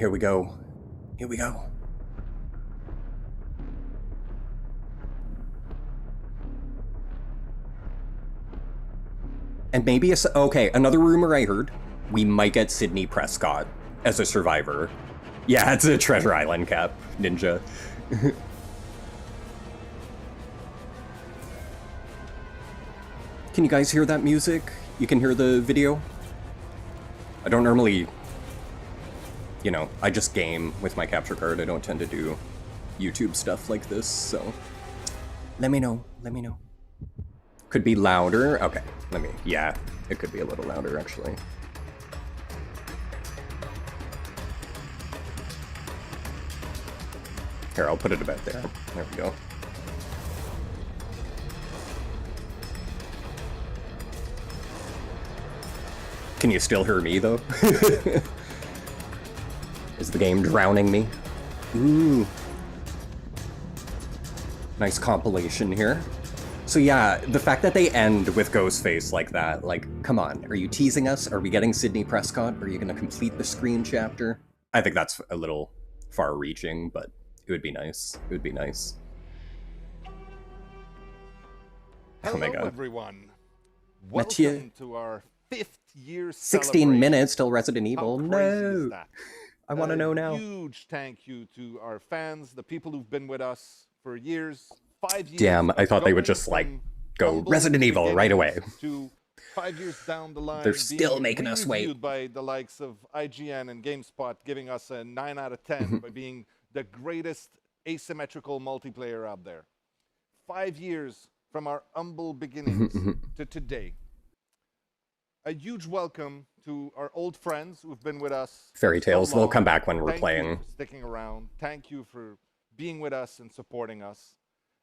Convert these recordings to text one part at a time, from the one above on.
Here we go. Here we go. And maybe okay, another rumor I heard. We might get Sidney Prescott as a survivor. Yeah, it's a Treasure Island cap, ninja. Can you guys hear that music? You can hear the video? I don't normally, you know, I just game with my capture card. I don't tend to do YouTube stuff like this, so let me know, let me know. Could be louder. Okay, yeah, it could be a little louder actually. Here, I'll put it about there. There we go. Can you still hear me, though? Is the game drowning me? Ooh. Nice compilation here. So yeah, the fact that they end with Ghostface like that, like, come on, are you teasing us? Are we getting Sidney Prescott? Are you gonna complete the screen chapter? I think that's a little far-reaching, but it would be nice. It would be nice. Hello, oh my god. Everyone. Mathieu. Welcome to our 5th year 16 minutes till Resident Evil. How No. crazy is that? I want to know now. Huge thank you to our fans, the people who've been with us for years. 5 years. Damn, I thought they would just like go Resident Evil right away. To 5 years down the line, They're still making us wait. By the likes of IGN and GameSpot, giving us a 9 out of 10 by being the greatest asymmetrical multiplayer out there. 5 years from our humble beginnings to today. A huge welcome to our old friends who've been with us. Fairy Tales, so long. they'll come back when we're Thank playing. you for sticking around. Thank you for being with us and supporting us.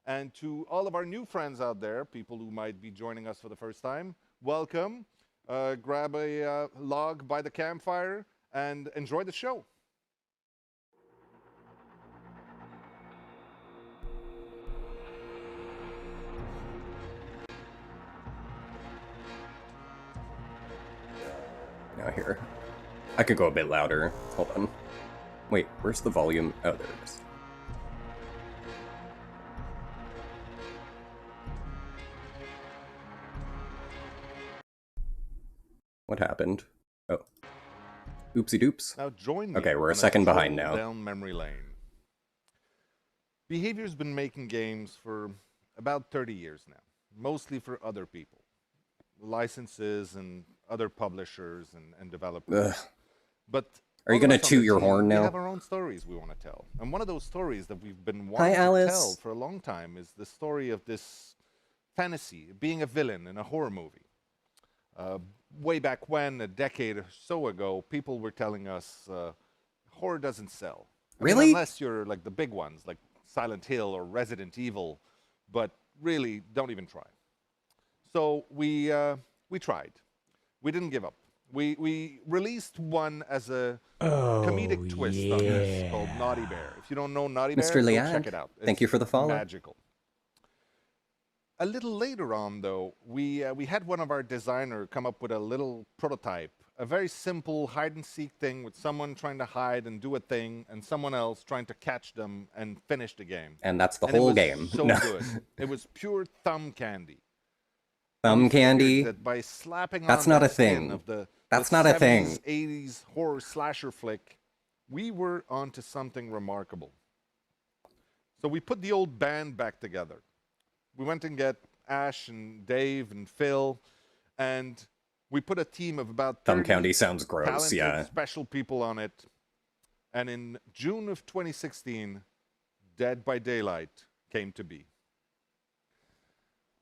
And to all of our new friends out there, people who might be joining us for the first time, welcome. Grab a log by the campfire and enjoy the show. Now here. I could go a bit louder. Hold on. Wait, where's the volume? Oh, there it is. What happened? Oh. Oopsie doops. Now join me. Okay, we're a on second stroll behind now. Down memory lane. Behavior's been making games for about 30 years now, mostly for other people. Licenses and other publishers and developers. Ugh. But are you gonna toot your horn now? We have our own stories we want to tell. And one of those stories that we've been Hi, wanting to Alice. tell for a long time is the story of this fantasy, being a villain in a horror movie. Way back when, a decade or so ago, people were telling us horror doesn't sell. I mean, Really? unless you're like the big ones, like Silent Hill or Resident Evil, but really, don't even try. So we tried. We didn't give up. We released one as a comedic twist on this called Naughty Bear. If you don't know Naughty Bear, Mr. go Liad, check it out. thank you for the follow. Magical. A little later on, though, we had one of our designers come up with a little prototype, a very simple hide-and-seek thing with someone trying to hide and do a thing, and someone else trying to catch them and finish the game. And that's the And whole it was game. so No. good. It was pure thumb candy. Thumb We figured candy? That by slapping That's on not that a thing. skin of the That's the not a 70s, thing. 80s horror slasher flick, we were onto something remarkable. So we put the old band back together. We went and get Ash and Dave and Phil, and we put a team of about 30 Thumb candy sounds gross, talented, yeah. special people on it. And in June of 2016, Dead by Daylight came to be.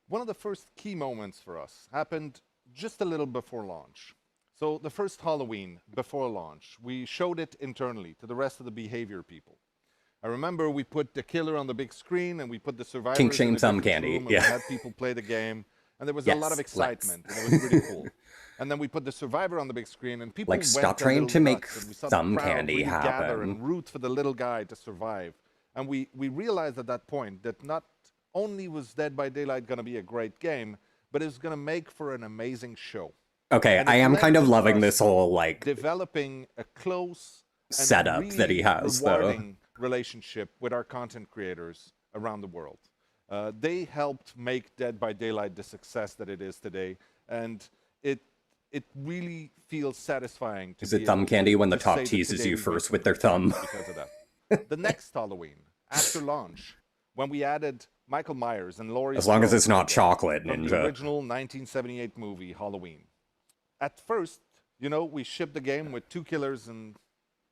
One of the first key moments for us happened just a little before launch. So the first Halloween before launch, we showed it internally to the rest of the behavior people. I remember we put the killer on the big screen and we put the survivors Kink shame in a thumb different candy, room, and yeah. we had people play the game, and there was a lot of Yes, excitement, Lex. and it was really cool. And then we put the survivor on the big screen, and people Like, went stop a trying little to make nuts, and we saw thumb the crowd candy really gather happen. and root for the little guy to survive. And we realized at that point that not only was Dead by Daylight going to be a great game, but it was going to make for an amazing show. Okay, And I it am led kind of to loving us this whole, like, developing a close setup really that he has, though. rewarding relationship with our content creators around the world. They helped make Dead by Daylight the success that it is today, and it really feels satisfying to Is be it thumb able candy to when the say top that teases today you we've made first with some their good thumb? things because of that. The next Halloween, after launch, when we added Michael Myers and Laurie As long as Strode it's not again chocolate, from the Ninja. original 1978 movie Halloween. At first, you know, we shipped the game with 2 killers and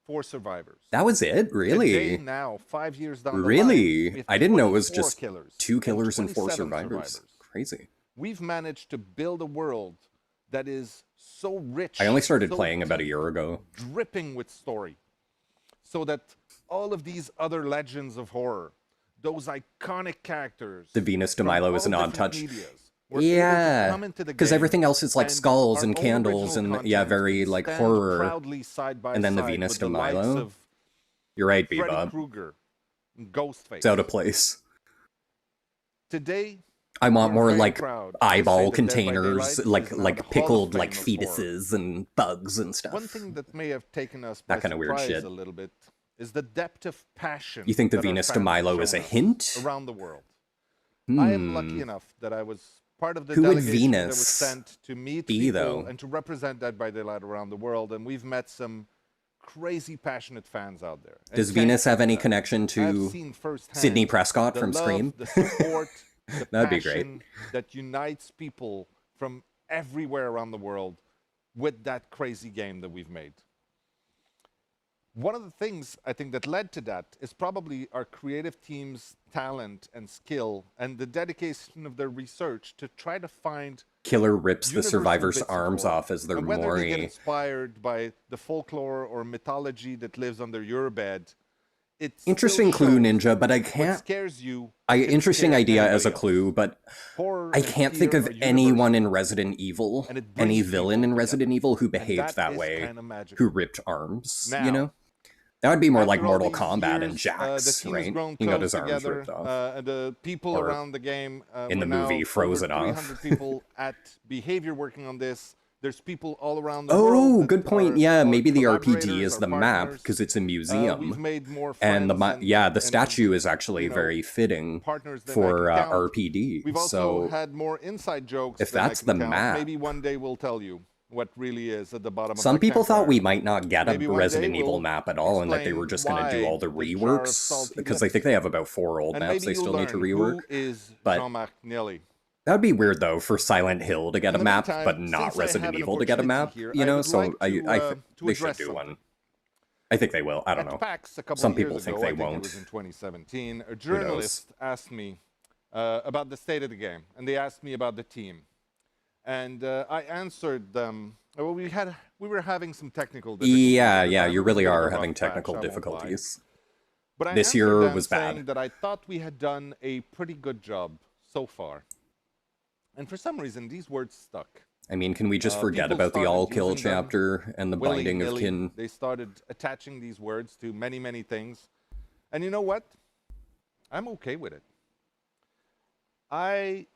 4 survivors. That was it? Really? Today, now, 5 years down the line, Really? we have I didn't know it was 24 just killers 2 killers and 4 27 survivors. Crazy. We've managed to build a world that is so rich. I only started so playing about a deep, year ago. dripping with story, so that all of these other legends of horror, those iconic characters, The Venus de from Milo all is an odd different touch. medias were able to come into the Because game, everything else is like and skulls our and own candles original and, yeah, content very, could like, stand horror. proudly side by And then the side Venus with de the likes Milo. of You're right, Freddy Bebop. Krueger and Ghostface. It's out of place. Today, I want we're more very like proud to eyeball say that Dead by containers, Daylight like is now the Hall pickled of like Fame of horror. fetuses and bugs and stuff. One thing that may have taken us That by kinda weird surprise shit. a little bit is the depth of passion. You think the that our Venus de fans have Milo is a shown us hint? around the world? I am lucky enough that I was part of the Who would delegation that was Venus sent to meet be, people though? and to represent Dead by Daylight around the world, and we've met some crazy passionate fans out there. And Does thank Venus you have for any that. connection I've to seen firsthand Sidney Prescott the from love, Scream? the support, the That'd be great. passion that unites people from everywhere around the world with that crazy game that we've made. One of the things I think that led to that is probably our creative team's talent and skill and the dedication of their research to try to find Killer rips the universal survivor's bits of arms horror. off as they're And whether they get Maury. inspired by the folklore or mythology that lives under your bed, it's Interesting clue, Ninja, but I what can't... scares you. Interesting scare idea as a anybody else. clue, but Horror I and can't think fear of are anyone universal. in Resident Evil, And it any brings villain people in Resident together. Evil who And behaved that is way, kinda magical. who ripped arms, Now, you know? That would be more like After all Mortal these Kombat and years, Jax, the team has right? grown He got close his arms together, ripped off. the people Or around the game, in the we're movie, now frozen over off. 300 people at Behavior working on this. There's people all around the Oh, world. that good point. are Yeah, our maybe the RPG collaborators, is our the map partners. because it's a museum. We've made more And friends the statue is actually you know, very fitting partners than I for can count. RPD. We've also So had more inside jokes. if than I that's can the count. map- Maybe one day we'll tell you what really is at the bottom. some of the people thought campfire. we might not get a Maybe one Resident day Evil we'll map at all, and that they explain were just going to do why all the the jar of reworks salty because I lips. think they have about 4 old And maps maybe they you'll still need to learn rework. who is But Jean-Marc Nieli. that would be weird though for Silent Hill to get a In the map, meantime, but not since I Resident have an Evil to get a map. opportunity here, You I know, would so like to, they should address do something. one. I think they will. I don't At know. PAX a couple Some of years people think ago, they I think won't. It was in 2017. A journalist asked me about the state of the game, and they asked me about the team, and I answered them. Well, we were having some technical difficulties. Yeah, at the yeah, time. you It was a really bit of a are rough having patch, technical I won't lie. difficulties. But I This answered year them was saying bad. that I thought we had done a pretty good job so far, and for some reason these words stuck. I mean, can we just forget People about the started all-kill using them chapter and the binding of willy-nilly. kin? They started attaching these words to many, many things. And you know what? I'm okay with it. I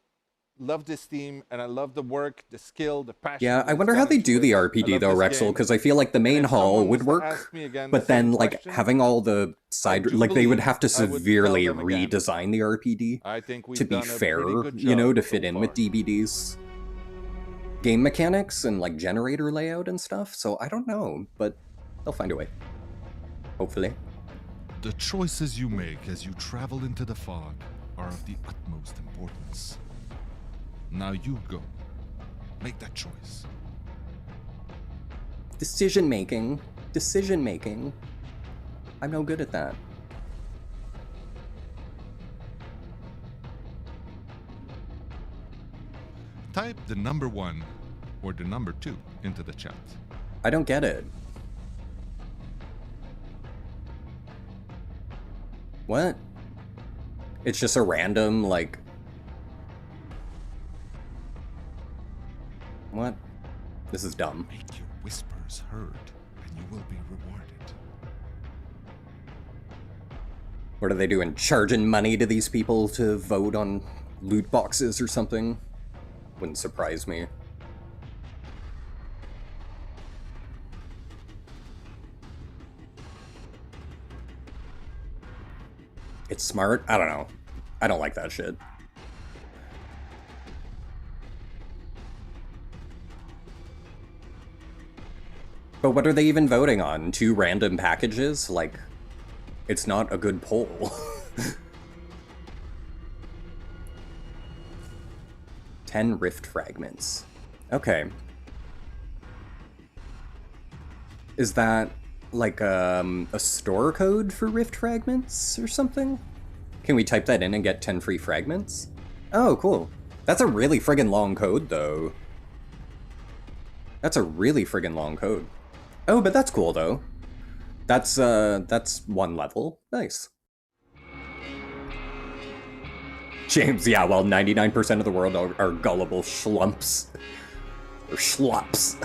love this team, and I love the work, the skill, the passion. Yeah, I that's wonder how gone they into do the it. I RPD love though, this Rexel, game. because I feel like the And main if hall someone would was to work, ask me again but the same then like question, having all the side, do like they would believe have to I would tell severely them again. redesign the RPD I think we've to be done a fair, pretty good you know, job to so fit in with far. DbD's game mechanics and like generator layout and stuff. So I don't know, but they'll find a way. Hopefully. The choices you make as you travel into the fog are of the utmost importance. Now you go. Make that choice. Decision making. Decision making. I'm no good at that. Type the number 1 or the number 2 into the chat. I don't get it. What? It's just a random, like... What? This is dumb. Make your whispers heard, and you will be rewarded. What are they doing? Charging money to these people to vote on loot boxes or something? Wouldn't surprise me. It's smart? I don't know. I don't like that shit. But what are they even voting on? 2 random packages? Like, it's not a good poll. 10 rift fragments. Okay. Is that like a store code for rift fragments or something? Can we type that in and get 10 free fragments? Oh, cool. That's a really friggin' long code, though. That's a really friggin' long code. Oh, but that's cool, though. That's 1 level. Nice. James, yeah, well, 99% of the world are gullible schlumps. Or schlups.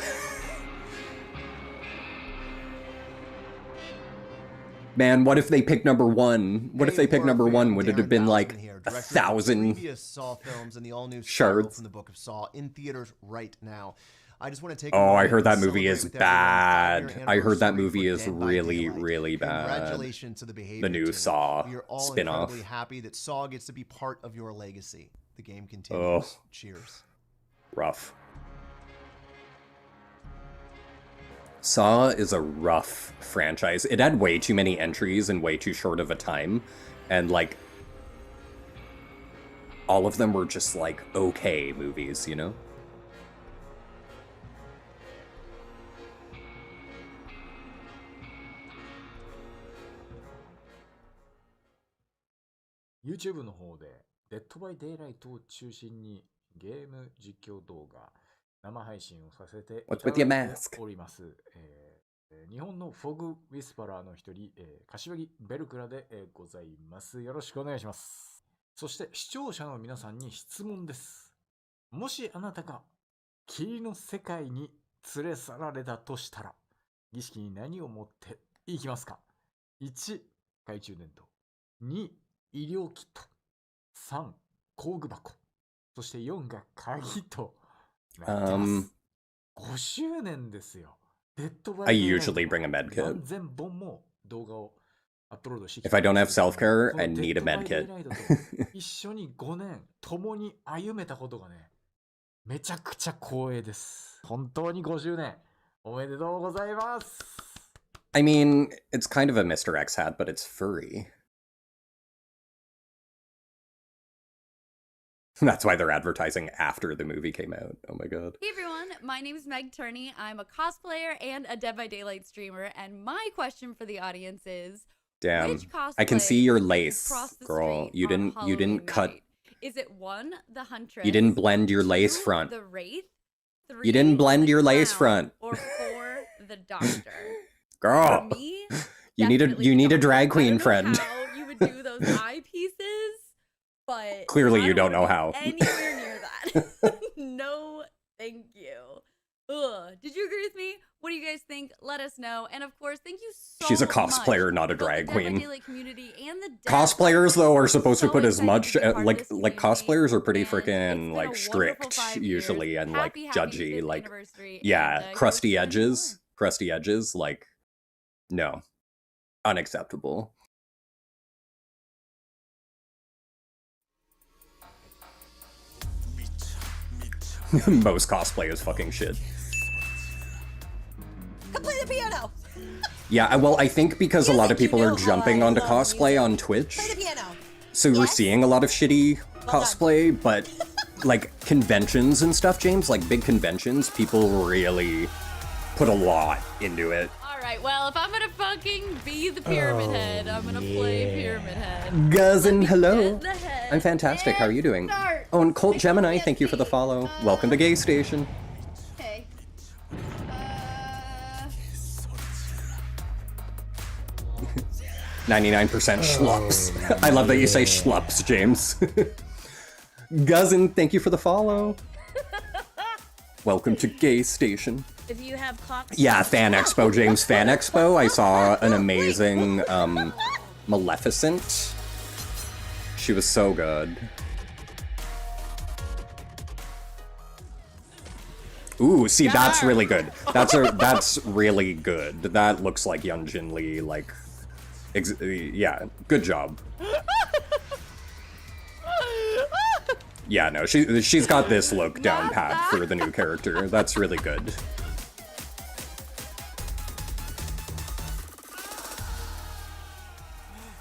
Man, what if they picked number 1? What if they picked number 1? Would it have been like 1,000 Saw films and the all-new shards from the Book of Saw in theaters right now. I just want to take. Oh, I heard that movie is bad. I heard that movie is really, really bad. Congratulations to the Behavior The new team. Saw We are all spin-off. incredibly happy that Saw gets to be part of your legacy. The game continues. Oh. Cheers. Rough. Saw is a rough franchise. It had way too many entries in way too short of a time, and like all of them were just like okay movies, you know? YouTube の方で、デッドバイデイライトを中心にゲーム実況動画、生配信をさせていた What's だ with your いて mask? おります。日本のフォグウィスパラーの一人、柏木ベルクラで、ございます。よろしくお願いします。そして視聴者の皆さんに質問です。もしあなたが霧の世界に連れ去られたとしたら、儀式に何を持っていきますか？ 1、懐中電灯。2、医療キット。3、工具箱。そして4が鍵となってます。5周年ですよ。デッドバ I イデイライト usually bring a med kit. 何千本も動画をアップロードしてき If I don't have self-care, この I need a med デッ kit. ドバイデイライトと一緒に5年共に歩めたことがね、めちゃくちゃ光栄です。本当に5周年おめでとうございます。I mean, it's kind of a Mr. X hat, but it's furry. That's why they're advertising after the movie came out. Oh my god. Hey everyone, my name is Meg Turney. I'm a cosplayer and a Dead by Daylight streamer, and my question for the audience is, Damn. which cosplay I can see your did you lace, cross the girl. street You on didn't Halloween cut. night? Is it 1, the Huntress? You didn't blend your lace 2, front. the Wraith? 3, You didn't blend the your lace Clown, front. Or 4, the Doctor? Girl. For me, You need definitely a the drag Doctor. queen I don't friend. know how you would do those eyepieces, but Clearly I you don't know wanna how. be anywhere near that. No, thank you. Ugh. Did you agree with me? What do you guys think? Let us know. And of course, thank you so much. She's a cosplayer, not a to both drag the Dead by queen. Daylight community and the devs. Cosplayers though are supposed to So put as excited much to be part of like this cosplayers are pretty community, and it's freaking been a like wonderful strict 5 usually years. and like Happy judgy 5th like anniversary, yeah, and, crusty here's to many edges, crusty edges like no. Unacceptable. Most cosplay is fucking shit. Come play the piano. Yeah, well, I think because a lot of Music, people you are know how jumping I onto love cosplay music. on Twitch, Play the piano. so we're Yes? seeing a lot of shitty Well done. cosplay, but like conventions and stuff, James, like big conventions, people really put a lot into it. Alright, well, if I'm gonna fucking be the Pyramid Head, I'm gonna play Pyramid Head. Guzzin, hello. Get the head I'm fantastic. How are you doing? start. Oh, and Colt Gemini, Can't thank you for the see. follow. Welcome to GayStation. Okay. 99% schlups. I love that you say schlups, James. Guzzin, thank you for the follow. Welcome to GayStation. If you have clocks. Yeah, Fan Expo, James. Fan Expo. I saw an amazing Maleficent. She was so good. Ooh, see, that's really good. That's really good. That looks like Young Jin Lee. Like, yeah, good job. Yeah, no, she's got this look down pat for the new character. That's really good.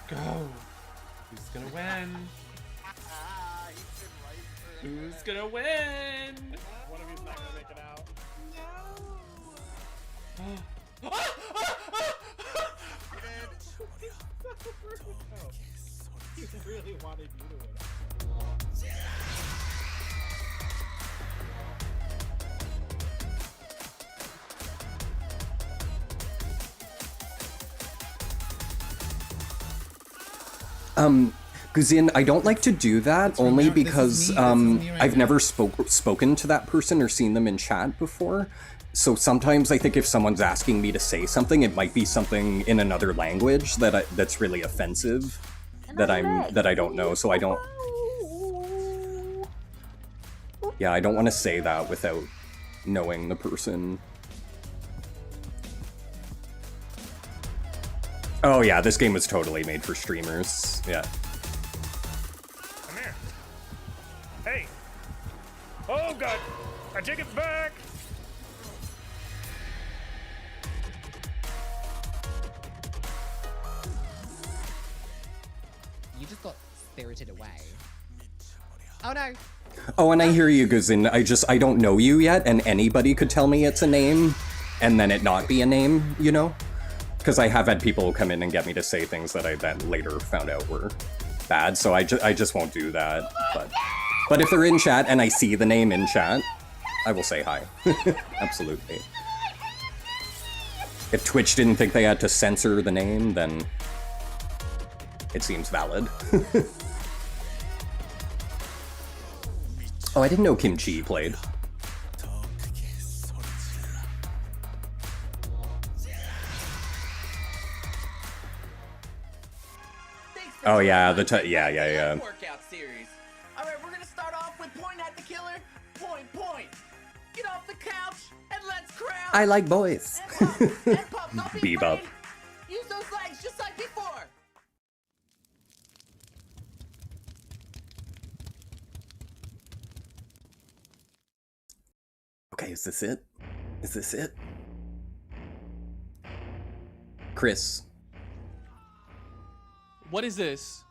Go. Who's gonna win? Who's gonna win? One of you's not gonna make it out. He really wanted you to win. Guzin, I don't like to do that only because I've never spoken to that person or seen them in chat before. So sometimes I think if someone's asking me to say something, it might be something in another language that's really offensive that I don't know. So I don't. Yeah, I don't want to say that without knowing the person. Oh yeah, this game was totally made for streamers. Yeah. Come here. Hey. Oh god. I take it back. You just got spirited away. Oh no. Oh, and I hear you, Guzin. I don't know you yet, and anybody could tell me it's a name, and then it not be a name, you know? Because I have had people come in and get me to say things that I then later found out were bad, so I just won't do that. But if they're in chat and I see the name in chat, I will say hi. Absolutely. If Twitch didn't think they had to censor the name, then it seems valid. Oh, I didn't know Kimchi played. Oh yeah, yeah. Workout series. All right, we're gonna start off with point at the killer. Point. Get off the couch and let's crouch. I like boys. And pop. Don't be Bebop. afraid. Use those legs just like before. Okay, is this it? Is this it? Chris. What is this?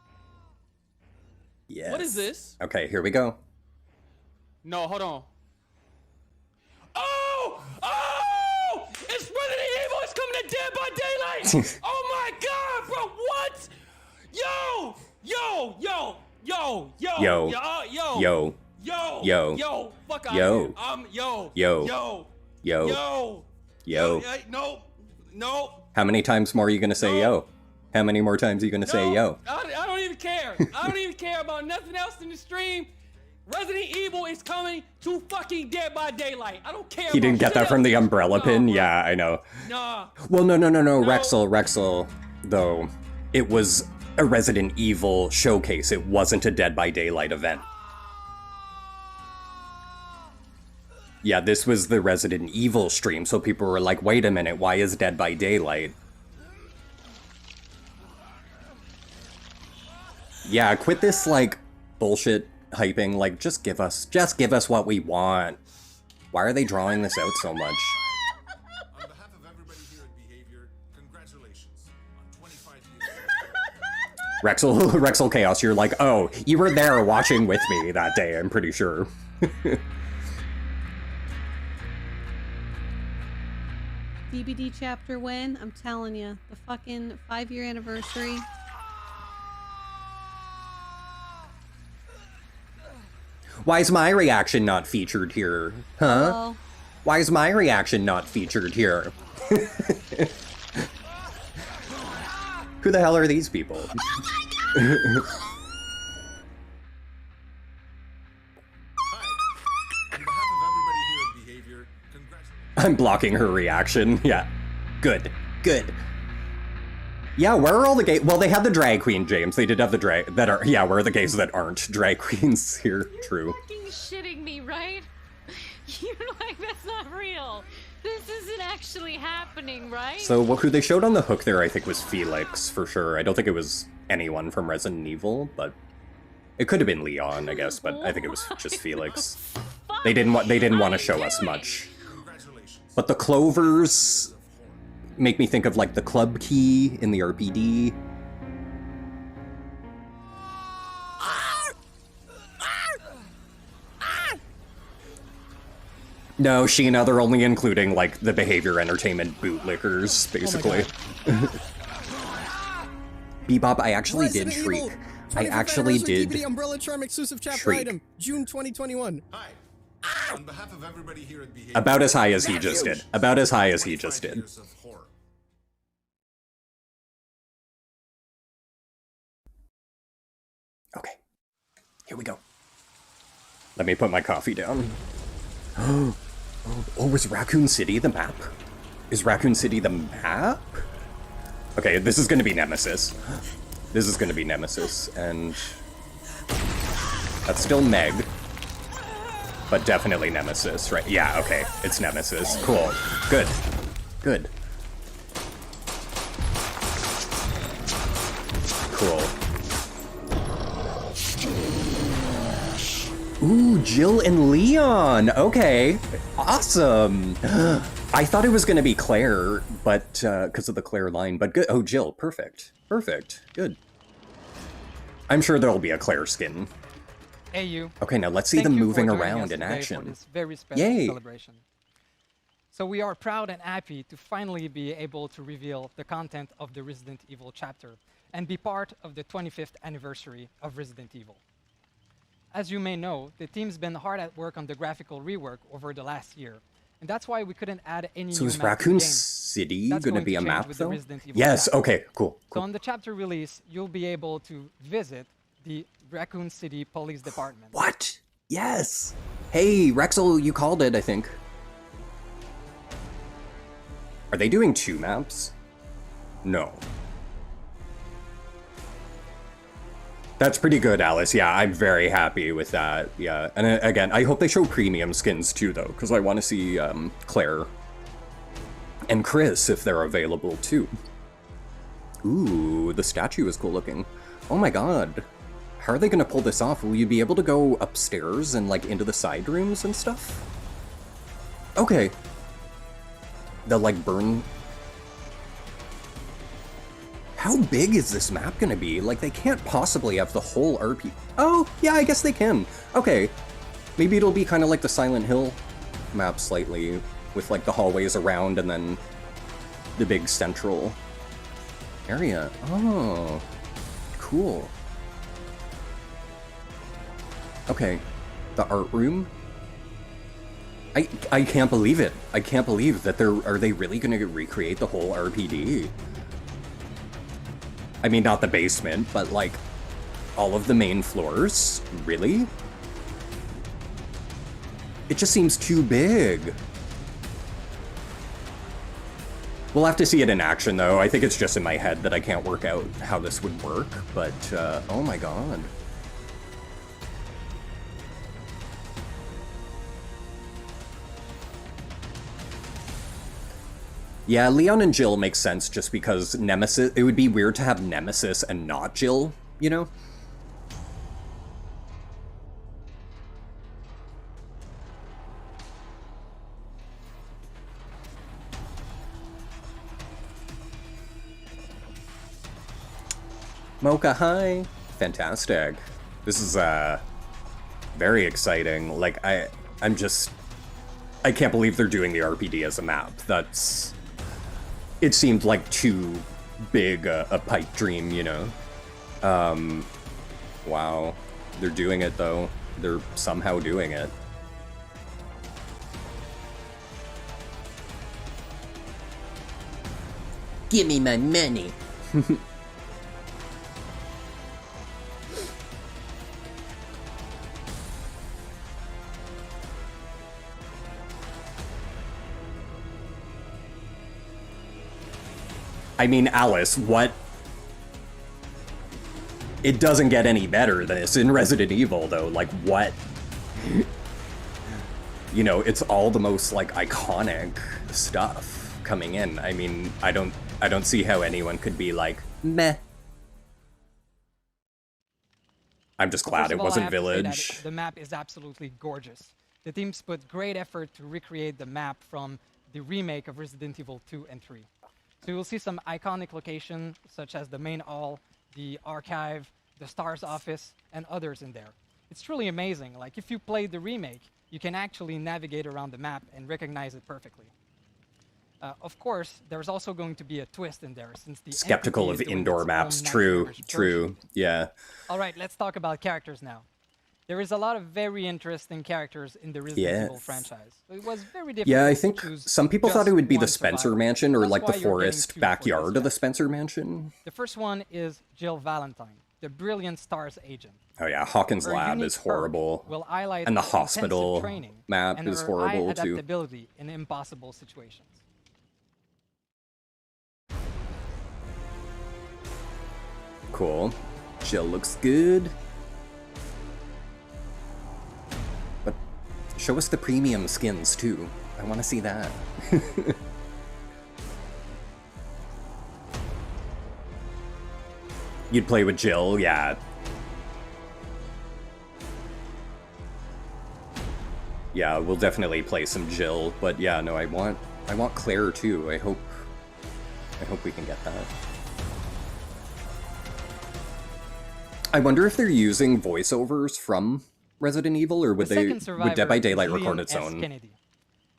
Yes. What is this? Okay, here we go. No, hold on. Oh! It's Resident Evil! It's coming to Dead by Daylight! Oh my god, bro! What? Yo! Yo. Yo! Fuck out Yo. here. Yo. No. How many times more are you gonna say yo? How many more times are you gonna say yo? I don't even care. I don't even care about nothing else in the stream. Resident Evil is coming to fucking Dead by Daylight. I don't care. He didn't get that from the umbrella pin? bro. Yeah, I know. Nah. Well, no. Rexel, though, it was a Resident Evil showcase. It wasn't a Dead by Daylight event. Yeah, this was the Resident Evil stream, so people were like, wait a minute, why is Dead by Daylight? Yeah, quit this, like, bullshit hyping, like, just give us what we want. Why are they drawing this out so much? On behalf of everybody here at Behavior, congratulations on 25 years. Rexel Chaos, you're like, oh, you were there watching with me that day, I'm pretty sure. DbD chapter win, I'm telling you, the fucking 5-year anniversary. Why is my reaction not featured here? Huh? Oh. Why is my reaction not featured here? Who the hell are these people? I'm blocking her reaction. Yeah. Good. Yeah, where are all the gays? Well, they had the drag queen, James. They did have the drag that are. Yeah, where are the gays that aren't drag queens here? True. You're fucking shitting me, right? You're like, that's not real. This isn't actually happening, right? So who they showed on the hook there, I think, was Felix for sure. I don't think it was anyone from Resident Evil, but It could have been Leon, I guess, but I think it was just Felix. They didn't want to show us much. But the clovers make me think of like the club key in the RPD. No, Sheena, they're only including like the behavior entertainment bootlickers, basically. Bebop, I actually did Shriek. I actually did DbD Umbrella Charm exclusive chapter Shriek. item, June 2021. Hi. On behalf of everybody here at Behavior, About as high as he just did. About as high as he just did. years of horror. Okay, here we go. Let me put my coffee down. Oh, was Raccoon City the map? Is Raccoon City the map? Okay, this is gonna be Nemesis. This is gonna be Nemesis, and that's still Meg, but definitely Nemesis, right? Yeah, okay, it's Nemesis. Cool. Good. Good. Cool. Ooh, Jill and Leon. Okay, awesome. I thought it was gonna be Claire, but because of the Claire line. But good. Oh, Jill. Perfect. Perfect. Good. I'm sure there'll be a Claire skin. Hey, you. Okay, now let's see them moving around in action. This very special Yay. celebration. So we are proud and happy to finally be able to reveal the content of the Resident Evil chapter and be part of the 25th anniversary of Resident Evil. As you may know, the team's been hard at work on the graphical rework over the last year, and that's why we couldn't add any So new is map to the Raccoon game. City That's gonna going be to a change map with the though? Resident Evil Yes. chapter. Okay. Cool. So on the chapter release, you'll be able to visit the Raccoon City Police Department. What? Yes. Hey, Rexel, you called it, I think. Are they doing 2 maps? No. That's pretty good, Alice. Yeah, I'm very happy with that. Yeah, and again, I hope they show premium skins too, though, because I want to see Claire and Chris if they're available too. Ooh, the statue is cool looking. Oh my god. How are they gonna pull this off? Will you be able to go upstairs and like into the side rooms and stuff? Okay. They'll like burn. How big is this map gonna be? Like, they can't possibly have the whole RP. Oh, yeah, I guess they can. Okay. Maybe it'll be kind of like the Silent Hill map slightly, with like the hallways around and then the big central area. Oh, cool. Okay, the art room. I can't believe it. I can't believe that are they really gonna recreate the whole RPD? I mean, not the basement, but like all of the main floors? Really? It just seems too big. We'll have to see it in action, though. I think it's just in my head that I can't work out how this would work, but oh my god. Yeah, Leon and Jill makes sense just because Nemesis... It would be weird to have Nemesis and not Jill, you know? Mocha, hi! Fantastic. This is, very exciting. Like, I'm just... I can't believe they're doing the RPD as a map. That's... It seemed like too big a pipe dream, you know? Wow. They're doing it, though. They're somehow doing it. Give me my money. I mean, Alice, what? It doesn't get any better than this in Resident Evil, though. Like, what? You know, it's all the most, like, iconic stuff coming in. I mean, I don't see how anyone could be like, meh. I'm just So glad first it of all, I wasn't have to say that Village. the map is absolutely gorgeous. The teams put great effort to recreate the map from the remake of Resident Evil 2 and 3. So you'll see some iconic locations such as the main hall, the archive, the STARS office, and others in there. It's truly amazing. Like, if you played the remake, you can actually navigate around the map and recognize it perfectly. Of course, there's also going to be a twist in there since the Skeptical of entity is doing indoor its maps. own True, next true. version. Yeah. All right, let's talk about characters now. There is a lot of very interesting characters in the Resident Evil Yes. franchise. It was very difficult Yeah, I to think choose some people thought just it would be one the Spencer survivor. Mansion or That's like the why you're getting forest two for backyard this of the battle. Spencer Mansion. The first one is Jill Valentine, the brilliant STARS agent. Oh yeah, Hawkins' Her lab unique is perk horrible. will highlight And the her intensive hospital training map and is her horrible high too. adaptability in impossible situations. Cool. Jill looks good. But show us the premium skins too. I want to see that. You'd play with Jill, yeah. Yeah, we'll definitely play some Jill, but yeah, no, I want Claire too. I hope we can get that. I wonder if they're using voiceovers from Resident Evil, or would The second would Dead by survivor Daylight is record Leon its S. own? Kennedy.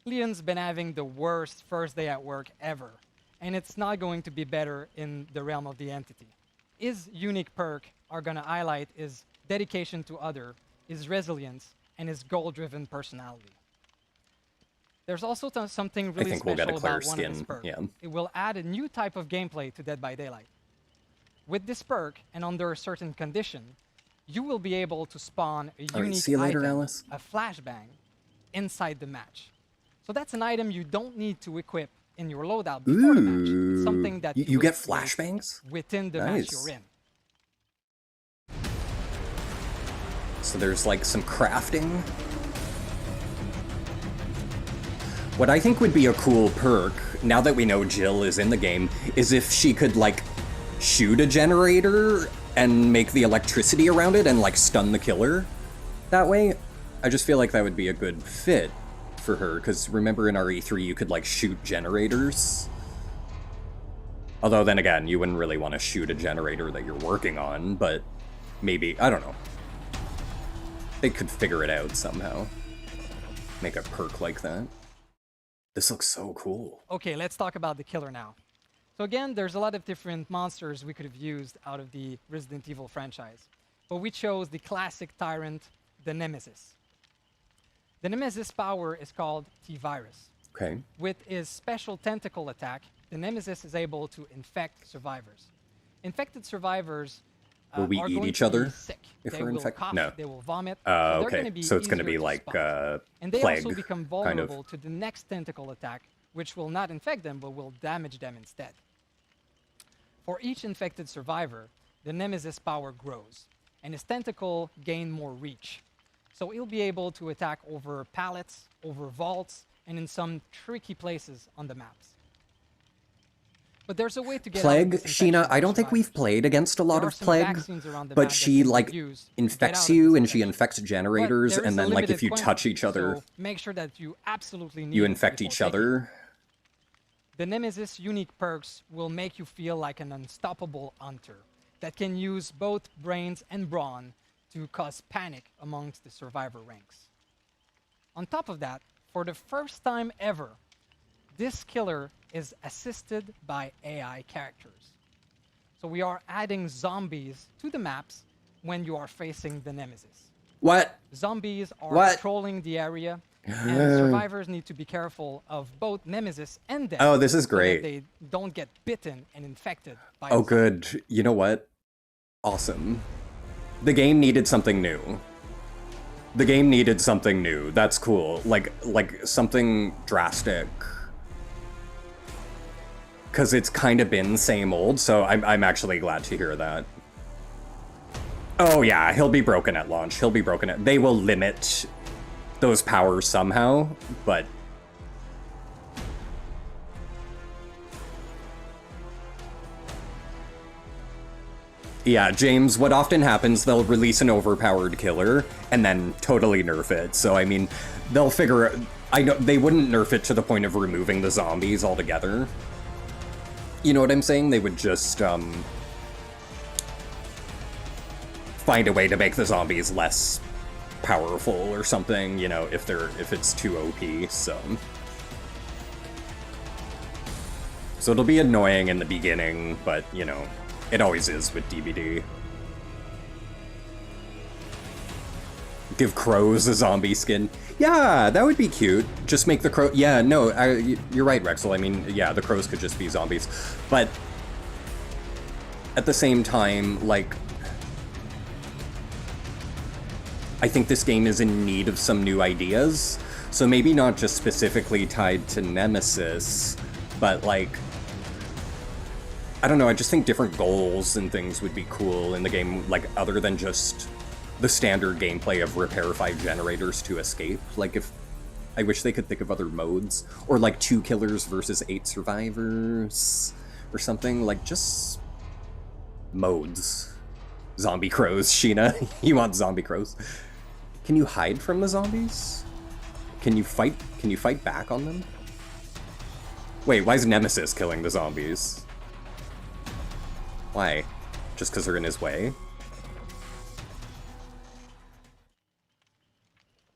Leon's been having the worst first day at work ever, and it's not going to be better in the realm of the entity. His unique perk are going to highlight his dedication to other, his resilience, and his goal-driven personality. There's also something really think we'll get a special Claire about one of his skin, perks. yeah. It will add a new type of gameplay to Dead by Daylight. With this perk, and under a certain condition, you will be able to spawn a All right, unique see you later, item, Alice. a flashbang, inside the match. So that's an item you don't need to equip in your loadout before the match. It's something that you would get equip flashbangs? within the Nice. match you're in. So there's like some crafting. What I think would be a cool perk, now that we know Jill is in the game, is if she could like shoot a generator and make the electricity around it and like stun the killer that way. I just feel like that would be a good fit for her, because remember in RE3 you could like shoot generators. Although then again, you wouldn't really want to shoot a generator that you're working on, but maybe, I don't know. They could figure it out somehow. Make a perk like that. This looks so cool. Okay, let's talk about the killer now. So again, there's a lot of different monsters we could have used out of the Resident Evil franchise. But we chose the classic tyrant, the Nemesis. The Nemesis power is called T-Virus. Okay. With his special tentacle attack, the Nemesis is able to infect survivors. Infected survivors Will we are eat going each to be other sick. if they we're will infected? cough, No. they will vomit. So they're Okay. gonna be So it's going to be easier like spot. And they plague, also become kind of. vulnerable to the next tentacle attack, which will not infect them, but will damage them instead. For each infected survivor, the Nemesis power grows, and his tentacle gain more reach. So he'll be able to attack over pallets, over vaults, and in some tricky places on the maps. But there's a way to get out of Plague, this infection Sheena, I for don't think we've survivors. played against a lot There are of some Plague, vaccines around the map but that she you can like use to get infects out of you this and she infection. infects But generators, there is and a then like if limited you quantity, touch each other, so make sure that you absolutely need you it infect before each taking it. other. The Nemesis unique perks will make you feel like an unstoppable hunter that can use both brains and brawn to cause panic amongst the survivor ranks. On top of that, for the first time ever, this killer is assisted by AI characters. So we are adding zombies to the maps when you are facing the Nemesis. What? Zombies are What? patrolling the area, and survivors need to be careful of both Nemesis and them. Oh, this is so that great. they don't get bitten and infected by Oh, the zombie. good. You know what? Awesome. The game needed something new. The game needed something new. That's cool. Like something drastic. Because it's kind of been same old, so I'm actually glad to hear that. Oh yeah, he'll be broken at launch. He'll be broken at... They will limit those powers somehow, but... Yeah, James, what often happens, they'll release an overpowered killer and then totally nerf it. So, I mean, they'll figure... I know they wouldn't nerf it to the point of removing the zombies altogether. You know what I'm saying? They would just, find a way to make the zombies less powerful or something, you know, if it's too OP, so... So it'll be annoying in the beginning, but, you know, it always is with DbD. Give crows a zombie skin. Yeah, that would be cute. Just make the crow... Yeah, no, you're right, Rexel. I mean, yeah, the crows could just be zombies. But at the same time, like... I think this game is in need of some new ideas. So maybe not just specifically tied to Nemesis, but, like... I don't know, I just think different goals and things would be cool in the game, like, other than just the standard gameplay of repair 5 generators to escape. Like, if... I wish they could think of other modes. Or, like, 2 killers versus 8 survivors. Or something. Like, just... modes. Zombie crows, Sheena. You want zombie crows. Can you hide from the zombies? Can you fight back on them? Wait, why is Nemesis killing the zombies? Why? Just because they're in his way?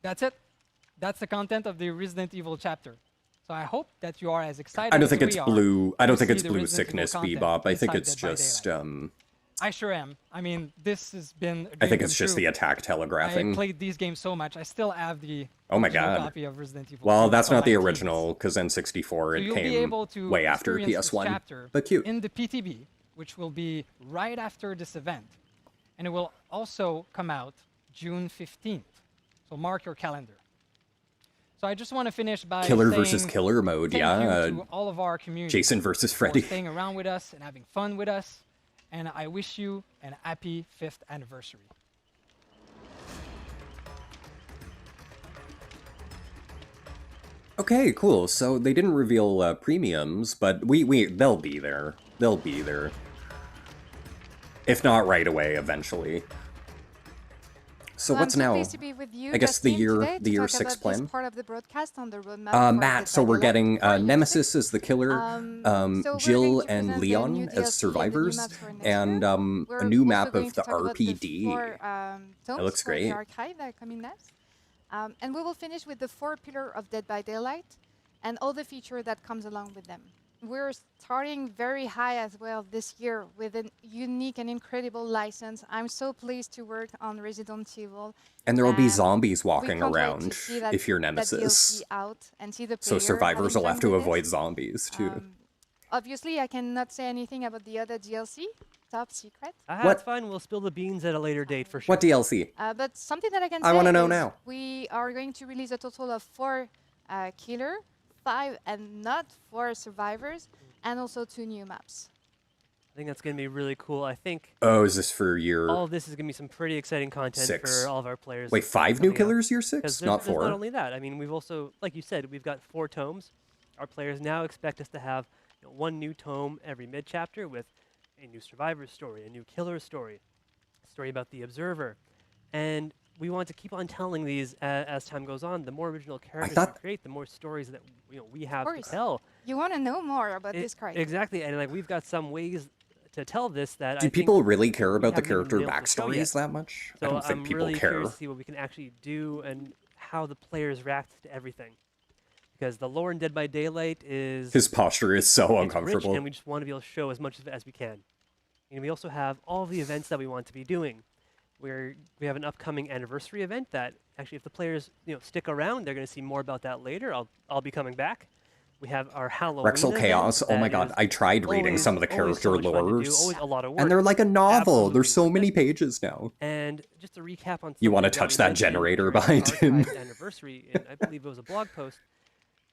That's it. That's the content of the Resident Evil chapter. So I hope that you are as excited I don't as think we it's are blue. I don't to think see it's the blue Resident Evil sickness, content Bebop. I think inside it's Dead by just Daylight. I sure am. I mean, this has been. I think it's just the attack I telegraphing. played these games so much. I still have the Oh my original god. copy of Resident Evil. Well, from that's not the 1990s. original, because N64 So it you'll be came able to way after experience this PS1. chapter But cute. in the PTB, which will be right after this event, and it will also come out June 15th. So mark your calendar. So I just want to finish by Killer saying versus killer mode, thank yeah. you to all of our community Jason versus for Freddy. staying around with us and having fun with us, and I wish you an happy 5th anniversary. Okay, cool. So they didn't reveal premiums, but they'll be there. They'll be there. If not right away, eventually. So Well, what's I'm so now? pleased to be with you, I guess the Justin, today to year talk 6 about this plan. part of the broadcast on the roadmap for Matt, Dead so by we're Daylight getting for year Nemesis 6. as the killer, So we're Jill going to and present the Leon new as DLC and the new survivors, maps for next and year. a We're new also map going of to the talk about the RPD. 4 That tomes looks for the great. archive that are coming next. And we will finish with the 4 pillar of Dead by Daylight and all the feature that comes along with them. We're starting very high as well this year with a unique and incredible license. I'm so pleased to work on Resident Evil. And there will be and zombies we walking can't wait to around see that- if you're that Nemesis. DLC out and see the So player survivors having will have fun to with avoid it. zombies too. Obviously, I cannot say anything about the other DLC. Top secret. That's fine. We'll spill the beans at a later date for sure. What DLC? But something that I can I say wanna know is now. we are going to release a total of 4 killer, 5 and not 4 survivors, and also 2 new maps. I think that's going to be really cool. I think Oh, is this for year? all of this is going to be some pretty exciting content 6. for all of our players. Wait, 5 new coming up. killers year 'Cause 6, there's- not there's 4. Not only that, I mean, we've also, like you said, we've got 4 tomes. Our players now expect us to have 1 new tome every mid-chapter with a new survivor story, a new killer story, a story about the observer. And we want to keep on telling these as time goes on. The more original characters we create, the more stories that we have to tell. You want to know more about this character. Exactly, and like we've got some ways to tell this that Do I people think really care about the we haven't even character nailed the show backstories yet. that much? So I don't think I'm people really care. curious to see what we can actually do and how the players react to everything. Because the lore in Dead by Daylight is... His posture is so it's rich, uncomfortable. and we just want to be able to show as much of it as we can. And we also have all the events that we want to be doing. We have an upcoming anniversary event that actually, if the players stick around, they're going to see more about that later. I'll be coming back. We have our Halloween Rexel event Chaos, oh my that god, is I tried reading always- some of the always so character much fun to do, lores. always a lot of work. And they're like a novel. Absolutely There's so many pages now. And just to recap on You want to something touch we that mentioned generator during our behind him. archived anniversary, and I believe it was a blog post.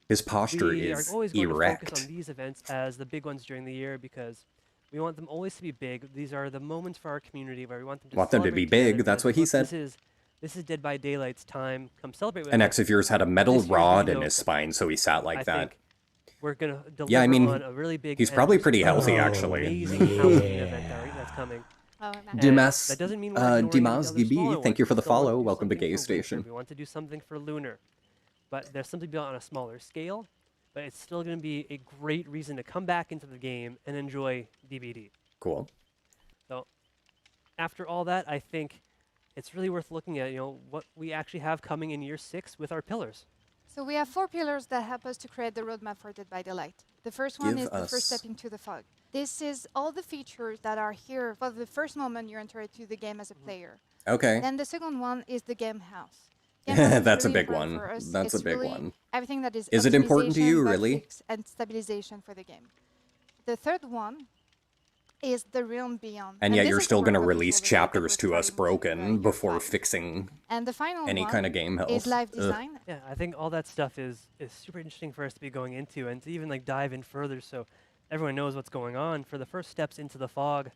His posture We is are always going to focus erect. on these events as the big ones during the year because we want them always to be big. These are the moments for our community where we want them to Want them to be celebrate together big, that's because, what he look, said. This is Dead by Daylight's time. Come celebrate with An us. ex of yours had a metal This year's rod gonna in go- his spine, so he sat like I that. think we're gonna deliver Yeah, I mean, on a really big he's probably pretty anniversary healthy, of actually. Amazing Halloween event that's coming. Oh, Dimas, that doesn't mean we're ignoring Dimas the other smaller DB, thank you ones. for the We still want follow. do Welcome to something for winter, GayStation. We want to do something for lunar, but there's something built on a smaller scale. But it's still going to be a great reason to come back into the game and enjoy DbD. Cool. So, after all that, I think it's really worth looking at, what we actually have coming in year 6 with our pillars. So we have 4 pillars that help us to create the roadmap for Dead by Daylight. The first one Give is the us- first step into the fog. This is all the features that are here for the first moment you enter into the game as a player. Okay. Then the second one is the game house. Game house is That's a really big important one. for us. That's a It's big really one. Everything that is Is it important to optimization, you, bug really? fix, and stabilization for the game. The third one is the realm beyond. And yet this you're is the still going to work of release visual design that chapters we're to us starting with broken year before 5. fixing And the final any one kind of game health. is live Ugh. design. Yeah, I think all that stuff is super interesting for us to be going into and to even dive in further so everyone knows what's going on. For the first steps into the fog,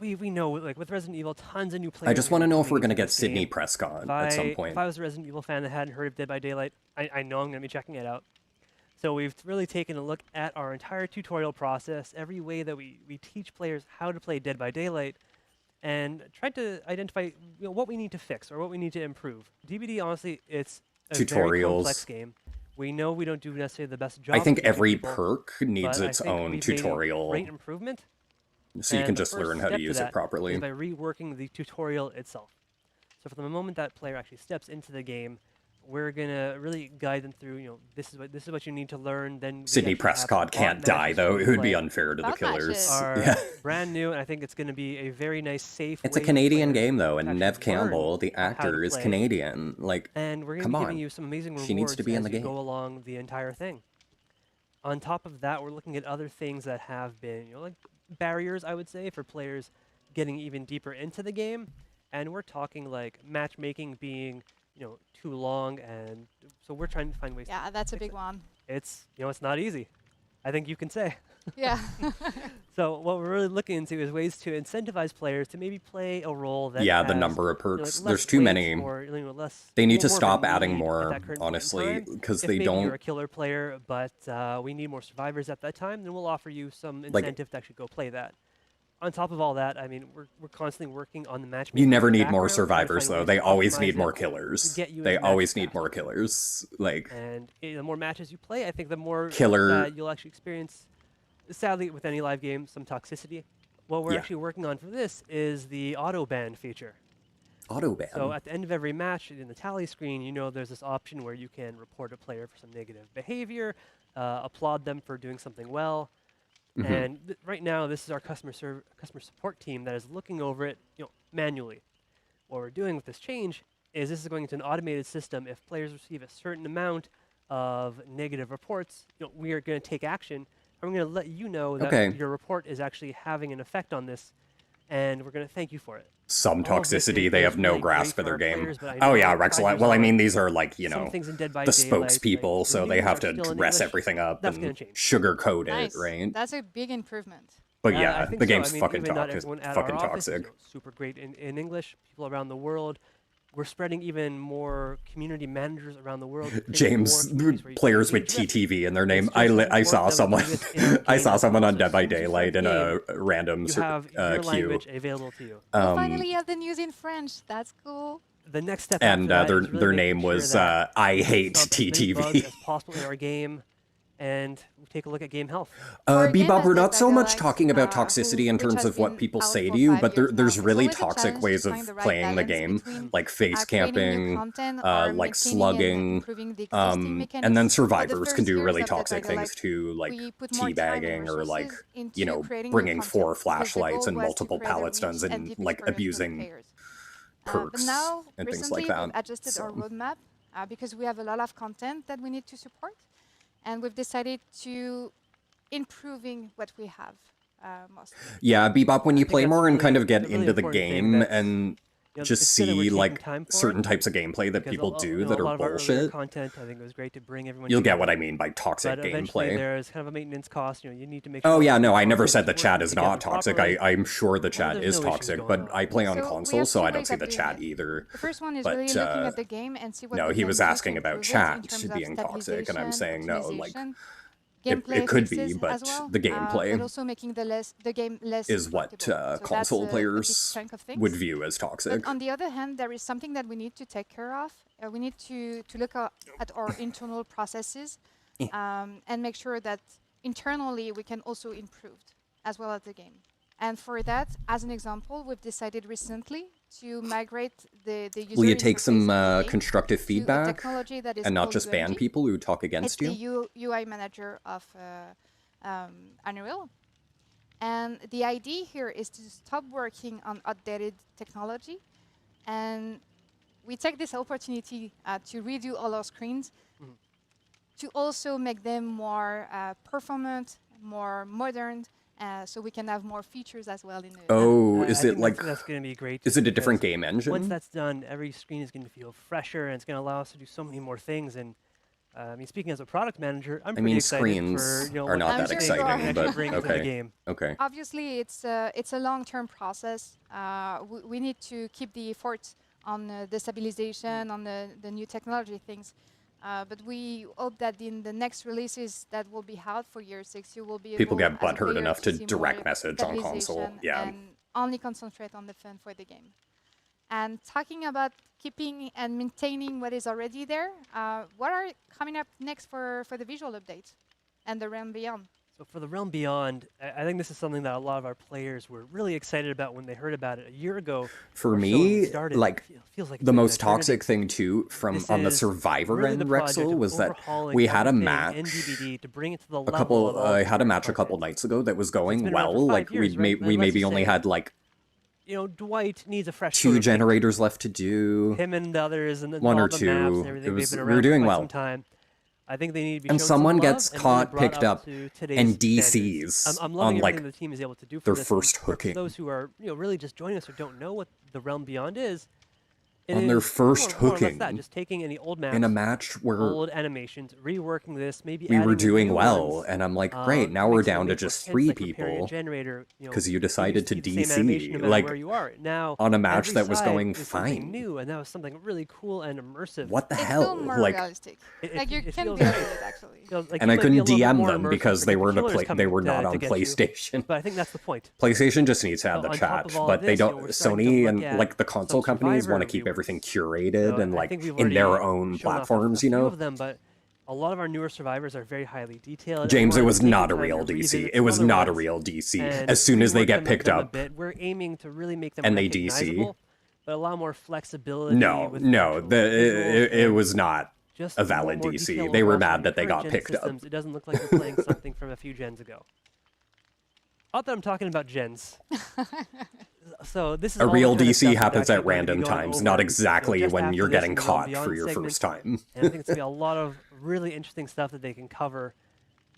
we know, with Resident Evil, tons of new players. I just want to know if we're going to into get this Sydney game. Prescott at some point. If I was a Resident Evil fan that hadn't heard of Dead by Daylight, I know I'm going to be checking it out. So we've really taken a look at our entire tutorial process, every way that we teach players how to play Dead by Daylight, and tried to identify what we need to fix or what we need to improve. DbD, honestly, it's a very Tutorials. complex game. We know we don't do necessarily the best job. I think for teaching every people, perk needs but I its think own we've made a tutorial. great improvement. So you And can the just first learn how to step use it that properly. is by reworking the tutorial itself. So from the moment that player actually steps into the game, we're gonna really guide them through. This is what you need to learn. Then we Sydney actually have Prescott bot can't die matches though. to It would be play. unfair to the Bot killers. matches. Are Yeah. brand new, and I think it's going to be a very nice, safe. It's a way for Canadian players game though, to and actually Nev learn Campbell, the how to actor, is play. Canadian. Like, And we're going to come be on. giving you some amazing rewards She needs to be in as the you game. go along the entire thing. On top of that, we're looking at other things that have been, like barriers, I would say, for players getting even deeper into the game. And we're talking like matchmaking being, too long, and so we're trying to find ways. Yeah, to that's a fix big it. one. It's, it's not easy. I think you can say. Yeah. So what we're really looking into is ways to incentivize players to maybe play a role that Yeah, the has, number of like, perks. less There's too weight many. or, less. They need more to of a stop adding need at more, that current point in honestly, time. because If they maybe don't. you're a killer player, but we need more survivors at that time, then we'll offer you some Like- incentive to actually go play that. On top of all that, I mean, we're constantly working on the matchmaking. You never in the need more background, trying to survivors find though. ways They to always optimize need more it killers. to get you in They the always matches need faster. more killers. Like, And the more matches you play, I think the more Killer- that you'll actually experience, sadly, with any live game, some toxicity. What we're Yeah. actually working on for this is the auto ban feature. auto ban. So at the end of every match, in the tally screen, there's this option where you can report a player for some negative behavior, applaud them for doing something well. Mhm. And right now, this is our customer support team that is looking over it, manually. What we're doing with this change is this is going into an automated system. If players receive a certain amount of negative reports, we are going to take action. And we're going to let you know that Okay. your report is actually having an effect on this, and we're going to thank you for it. Some All of this toxicity, they is have no really grasp great for their our game. players, but I Oh know yeah, that 5 Rexel. years Well, I on, mean, these are like, some things in Dead by the Daylight, spokespeople, so they reviews have are to still in dress English. everything up That's and gonna change. sugarcoat Nice. it, right? That's a big improvement. But I yeah, think the so. game's I mean, fucking even not everyone at fucking our office is, toxic. super great in English. People around the world. We're spreading even more community managers around the world. creating more James, communities where you can players with engage with. TTV in their name. It's just I work saw that we do someone. this in our I game saw as someone well. on So Dead as by soon as you Daylight in start a random you have your queue. language available to you. We finally have the news in French. That's cool. The next step And after that their is really their making name sure was that I we hate stop as many bugs TTV. as possible in our game, and we take a look at game health. Bebop, we're not so much Daylight, talking about who- toxicity in which terms has of what been people out say for to you, 5 but years now. there's It's really always a toxic challenge to ways of find the right playing the balance game, between, like face creating new camping, content or like maintaining and slugging, improving the existing and mechanics. then For the survivors can first do years really of Dead by toxic things Daylight, too, like we put more time and teabagging or like, resources into creating new bringing content 4 because the flashlights goal and was to multiple create a pallet stuns rich and deep like experience for the abusing players. But perks now, and things recently, like that. we've adjusted our roadmap because we have a lot of content that we need to support, and we've decided to improving what we have mostly. Yeah, Bebop, when you think play that's more and kind really- of get a really into the important thing game that's, and just it's good that we're see taking like time for certain it, types of gameplay that because people a do that lot are of our earlier bullshit, content, I think it was great to bring everyone. you'll get together. what I mean by toxic But eventually gameplay. there's kind of a maintenance cost. You need to make Oh sure yeah, that no, the I never content said the is chat working is together not toxic. properly. I'm sure the chat there's is no issues toxic, going but on. I play on So we have console, so two I don't ways see of the doing chat it. either. The first one is But, really looking at the game and see what no, we he can was do to asking about improve it in chat terms of being toxic, and I'm stabilization, saying no, like, optimization, gameplay it could be, fixes but as well, the gameplay but also making the game less is what portable. So console that's a big players chunk of things. would view as But toxic. on the other hand, there is something that we need to take care of. We need to look at our internal processes and make sure that internally we can also improve as well as the game. And for that, as an example, we've decided recently to migrate the user Will you take some interface of the game constructive to a feedback technology that is and not called just ban UMG. people who talk It's against the you? UI manager of Unreal. And the idea here is to stop working on outdated technology. And we take this opportunity to redo all our screens to also make them more performant, more modern, so we can have more features as well in the Oh, I is think it like? that's going to be great? Is too, it a different because game engine? Once that's done, every screen is going to feel fresher, and it's going to allow us to do so many more things. And I mean, speaking as a product manager, I'm I pretty mean, excited screens for, you know, are what not kind that of things we can exciting, actually but bring to the okay. game. Okay. Obviously, it's a long-term process. We need to keep the effort on the stabilization, on the new technology things. But we hope that in the next releases that will be out for year 6, you will be People able, get as a butthurt player, enough to see direct more message on console. stabilization Yeah. and only concentrate on the fun for the game. And talking about keeping and maintaining what is already there, what are coming up next for the visual update and the Realm Beyond? So for the Realm Beyond, I think this is something that a lot of our players were really excited about when they heard about it a year ago. For or so when we me, started. like feels like it's the been an most eternity. toxic thing too, from This on the is Survivor really the end, project Rexel, of was that overhauling we had a everything match. in DbD to bring it to the A level couple, of all I had a previous match a couple content. nights ago that was It's going been around well. for 5 Like years, right? we Let's maybe just only say, had like you know, Dwight needs a fresh 2 coat of paint. generators left to do. Him and the others and then 1 all or the 2. maps and It everything. was They've been we around were doing for quite well. some time. I think they need to be And shown someone some love gets and really caught, brought picked up, to today's and standards. DCs I'm on loving like everything the team is able to do for their this. first For hooking. those who are, you know, really just joining us or don't know what the Realm Beyond is, it On their is first more or less hooking that, just taking any old maps, in a match where old animations, reworking this, maybe we were adding doing new well, ones, and I'm like, great, now to we're make some down to make more just sense, 3 like repairing a people generator, you know, because you it decided used to be the same animation no DC matter like where you are. Now on a match every that was side going is something fine. new, and that was something really cool and immersive. What the It's hell? still more Like, realistic. It- Like you it can feels build like- it actually. feels like and you I might be couldn't a little bit DM more them immersive because they because the weren't killers they coming were not to on get you. PlayStation. But I think that's the point. PlayStation just needs to have So the on top chat, of all but of they this, you know, don't. we're starting to Sony look and at like the console some companies want Survivor to keep everything reviewers. curated So and I like think we've in their already own shown off platforms, a you few know. of them, but a lot of our newer survivors are very highly detailed. and James, we it wanted was to take not a the time real to DC. revisit It was some other not a ones real DC. and As soon as they rework get them picked a up, bit. We're aiming to really make them and they DC. recognizable, but allow more flexibility. No, with no, actual the, visuals it and was not just a valid more DC. detail They were overall. So mad that they got current gen picked up. systems, it doesn't look like you're playing something from a few gens ago. Not that I'm talking about gens. So this is A all the real kind of stuff DC that's happens actually at going to be random going times, over, not you know, exactly just when after you're this getting in the Realm caught Beyond for your segment. first time. And I think it's going to be a lot of really interesting stuff that they can cover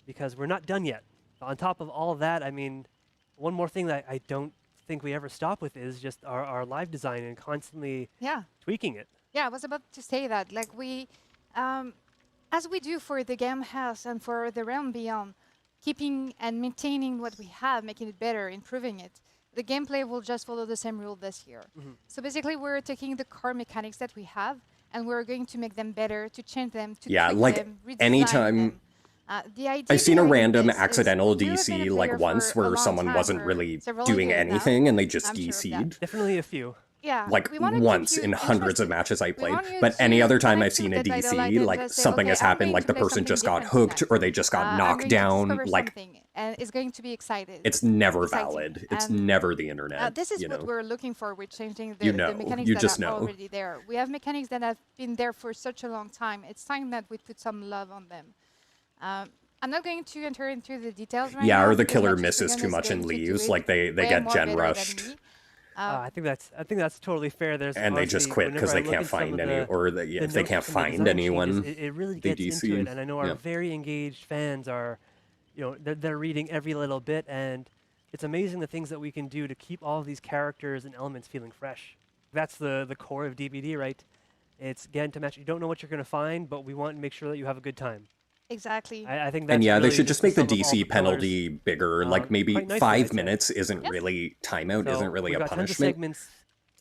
because we're not done yet. On top of all of that, I mean, one more thing that I don't think we ever stop with is just our live design and constantly tweaking it. Yeah, I was about to say that. Like we, as we do for the Game House and for the Realm Beyond, keeping and maintaining what we have, making it better, improving it. The gameplay will just follow the same rule this year. So basically, we're taking the core mechanics that we have, and we're going to make them better, to change them, to Yeah, tweak like them, redesign anytime. them. The idea I've seen a behind random this is accidental you're been a DC player like for once a where long someone time, wasn't for really several doing years now. anything and they just I'm sure of that. DC'd. Definitely a few. Yeah, Like we wanna keep once you in hundreds of interested. matches I We played. want you But any to other time connect I've to seen a Dead by Daylight DC, and like just say, something "Okay, has I'm happened, going like to the play person something just got different hooked tonight. or they just got I'm knocked going to down. discover Like something, and it's going to be excited. it's never exciting. valid. It's And, never the internet. This is you what know? we're looking for with changing the, You the know, mechanics you that just are know. already there. We have mechanics that have been there for such a long time. It's time that we put some love on them. I'm not going to enter into the details right now. Yeah, or the because killer Matthew misses Sagan too is much and going to do leaves. it Like they way get more gen better than rushed. me. I think that's totally fair. There's And they just honestly, quit because whenever they I look can't at some find of any, the- or the if they notes can't from the find design anyone, changes, it really they gets DC. into it. And I know our Yeah. very engaged fans are, you know, they're reading every little bit, and it's amazing the things that we can do to keep all of these characters and elements feeling fresh. That's the core of DbD, right? It's get into match. You don't know what you're going to find, but we want to make sure that you have a good time. Exactly. I think that's And yeah, really they should just make the sum of all DC the pillars. penalty bigger. Like maybe quite nicely, 5 I'd say. minutes isn't really timeout, So isn't really we've a got tons of punishment. segments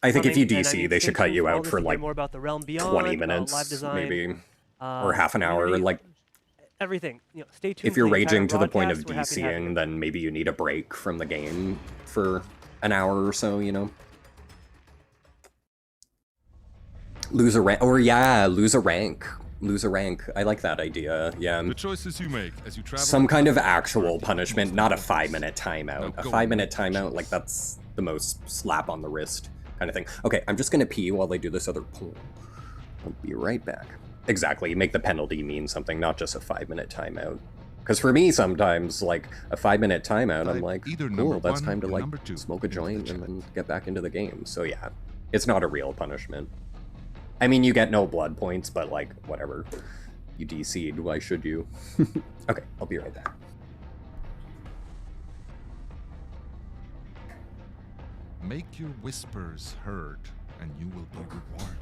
I think if you coming, and I DC, mean, they stay should cut tuned you for all out this for to get like more about the Realm Beyond, 20 live minutes, design, maybe, or half an hour. working- Like everything. Stay tuned. If you're for the entire raging to the point of broadcast. We're happy to have you. DCing, then maybe you need a break from the game for an hour or so, Lose a rank, or yeah, lose a rank. Lose a rank. I like that idea, yeah. The choices you make as you travel. Some kind of actual punishment, not a 5-minute timeout. A 5-minute timeout, like that's the most slap on the wrist kind of thing. Okay, I'm just gonna pee while they do this other poll. I'll be right back. Exactly, make the penalty mean something, not just a 5-minute timeout. Because for me, sometimes, like, a 5-minute timeout, I'm like, cool, that's time to, like, smoke a joint and then get back into the game. So yeah, it's not a real punishment. I mean, you get no blood points, but, like, whatever. You DC'd, why should you? Okay, I'll be right back. Make your whispers heard, and you will be rewarded.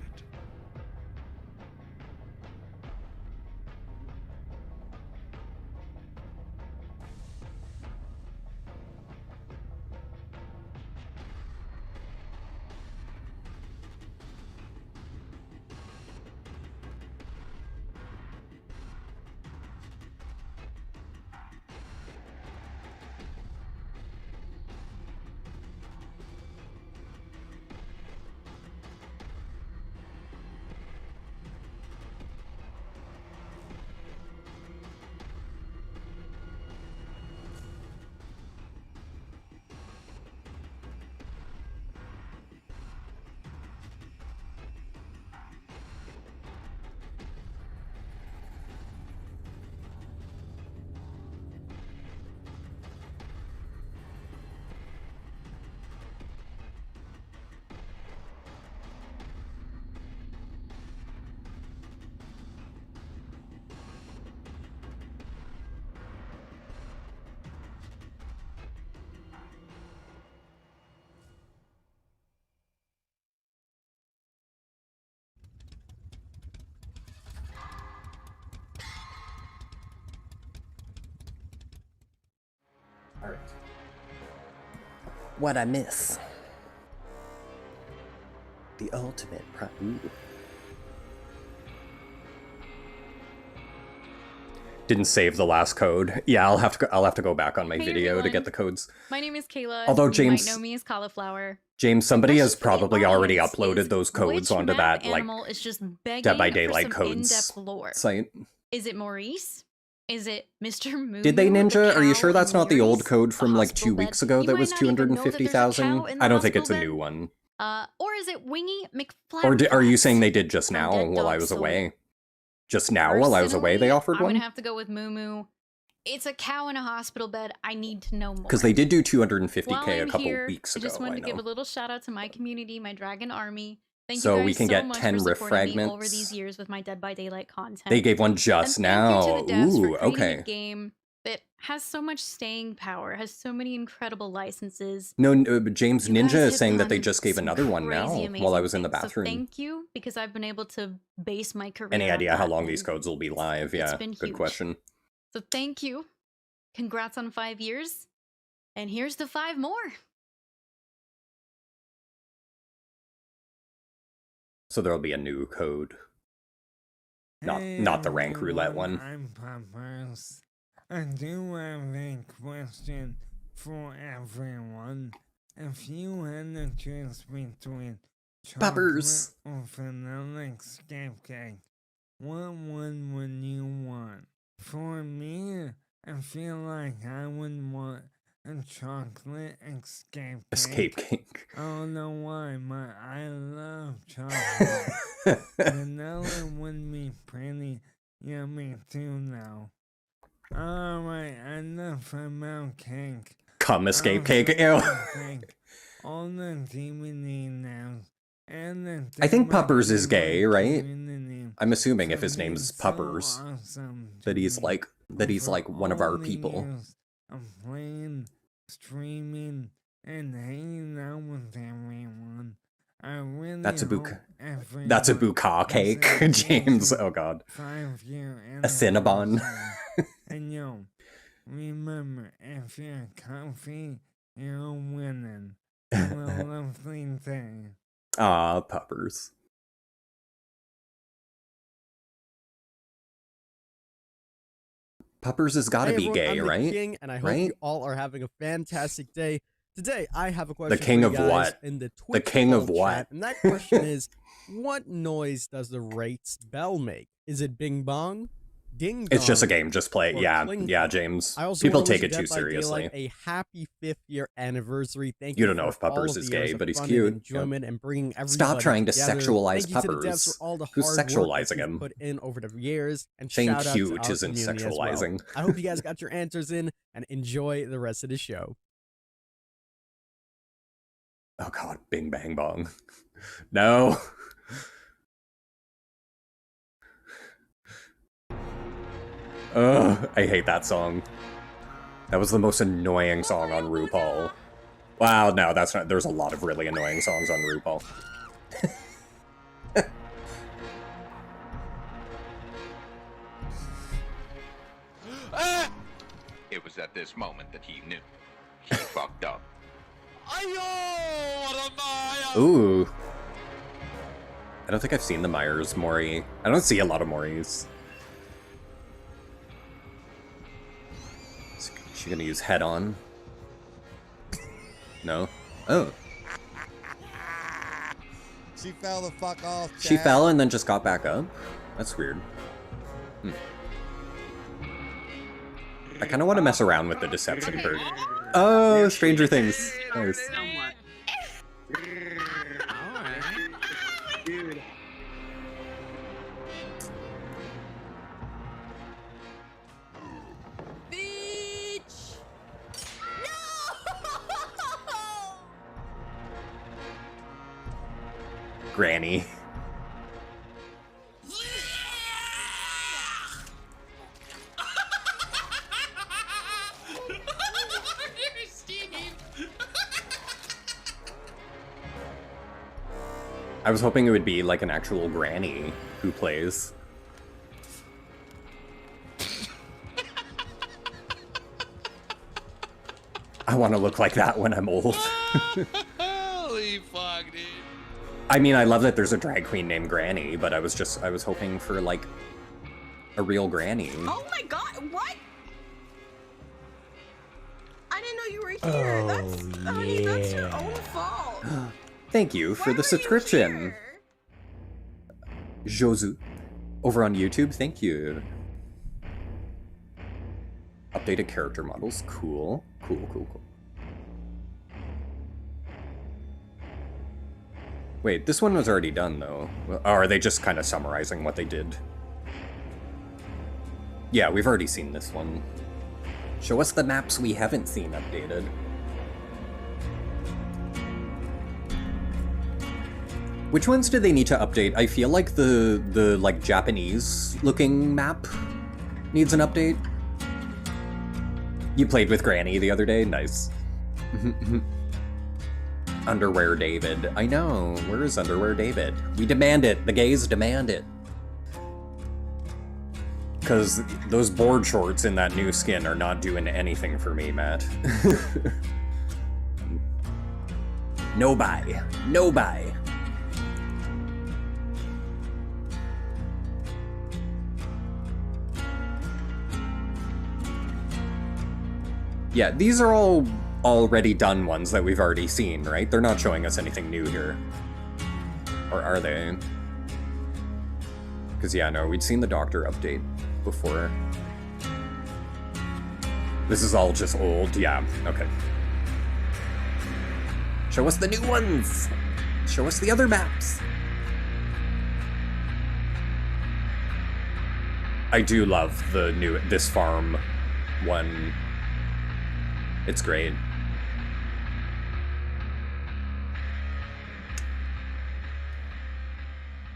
Alright. What I miss? The ultimate ooh. Didn't save the last code. Yeah, I'll have to go back on my Hey, video to everyone. get the codes. My name is Kayla. Although James- You might know me as Cauliflower. James, somebody has probably already honest, uploaded those codes Which onto map that, like, animal is just begging Dead by for Daylight some codes in-depth lore? site. Is it Maurice? Is it Mr. Moo? Did they ninja? Are you sure that's not the old Maurice? code from like 2 hospital bed? weeks ago You that might was not even know that there's a 250,000? cow in the I don't think it's a hospital new bed. one. Or is it Wingy McFlap? Or are you saying they did just from now Dead while I Dog was Soul? away? Just now while I was away they offered I'm one? gonna have to go with Moo Moo. It's a cow in a hospital bed. I need to know more. Because they did do While 250k a I'm couple here, weeks I ago, just wanted I to give a know. little shout out to my community, my Dragon Army. Thank So you guys we can so get much 10 for riff supporting me over fragments. these years with my Dead by Daylight content. They gave one just and now. Thank you to the devs Ooh, for creating okay. a game that has so much staying power, has so many incredible licenses. No, but James You guys Ninja is have saying that they done just gave some another one now crazy, while I amazing was in the things. So bathroom. thank you, because I've been able to base my career. Any on idea how that, long and these codes will be live? it's Yeah, been good huge. question. So thank you. Congrats on 5 years. And here's to 5 more. So there'll be a new code. Not the rank roulette one. I'm Poppers. I do have a question for everyone. If you had the choice between Poppers. chocolate or vanilla escape cake, what one would you want? For me, I feel like I would want a chocolate escape cake. Escape cake. I don't know why, but I love chocolate. Vanilla would be pretty yummy too now. Alright, enough about cake. Come escape I'll cake. say Ew. thank all the DbD now. And the I think Puppers is DbD gay, right? community I'm assuming if for his being name's so Puppers, awesome that to he's me like over one of our all the people. years of playing, streaming, and hanging out with everyone. I really That's a hope buka. That's a everyone buka has cake, a James. decent Oh god. 5-year A Cinnabon. anniversary. And yo, remember, if you're comfy, you're winning. Have a lovely day. Ah, Puppers. Puppers has got to Hey be everyone, gay, I'm the right? King, and I hope Right? you all are having a fantastic day. Today, I have a question king for you of guys what? in the The Twitch king of poll what? chat, and that question is, what noise does the Wraith's bell make? Is it bing bong, ding dong? It's just a game. Just play. or Yeah, cling yeah, clong? James. I also People wanna wish take it too Dead by Daylight seriously. a happy 5th year anniversary. Thank You you don't know for if Puppers all of is the gay, years of but he's fun cute. and enjoyment and bringing everybody Stop trying to together. sexualize Thank you to the devs for Puppers. all the Who's hard work that sexualizing you've him? put in over the years, and Saying shout out to cute our isn't community as well. sexualizing. I hope you guys got your answers in and enjoy the rest of the show. Oh god, bing bang bong. No. Ugh, I hate that song. That was the most annoying song on RuPaul. Wow, no, that's not. There's a lot of really annoying songs on RuPaul. It was at this moment that he knew. He fucked up. Ooh. I don't think I've seen the Myers Mori. I don't see a lot of Moris. Is she gonna use head on? No? Oh. She fell the fuck off. She chat. fell and then just got back up? That's weird. Hmm. I kind of want to mess around with the deception part. Oh, Stranger Things. Nice. Dude. Bitch! Granny. I was hoping it would be like an actual granny who plays. I want to look like that when I'm old. Holy fuck, dude. I mean, I love that there's a drag queen named Granny, but I was hoping for like a real granny. Oh my god, what? I didn't know you were here. Honey, that's your own fault. Thank you for the subscription. Josu. Over on YouTube, thank you. Updated character models, cool. Cool. Wait, this one was already done though. Or are they just kind of summarizing what they did? Yeah, we've already seen this one. Show us the maps we haven't seen updated. Which ones do they need to update? I feel like the like Japanese looking map needs an update. You played with Granny the other day? Nice. Underwear David. I know. Where is Underwear David? We demand it. The gays demand it. Because those board shorts in that new skin are not doing anything for me, Matt. No buy. No buy. Yeah, these are all already done ones that we've already seen, right? They're not showing us anything new here. Or are they? Because, yeah, no, we'd seen the Doctor update before. This is all just old, yeah, okay. Show us the new ones! Show us the other maps! I do love the new, this farm one. It's great.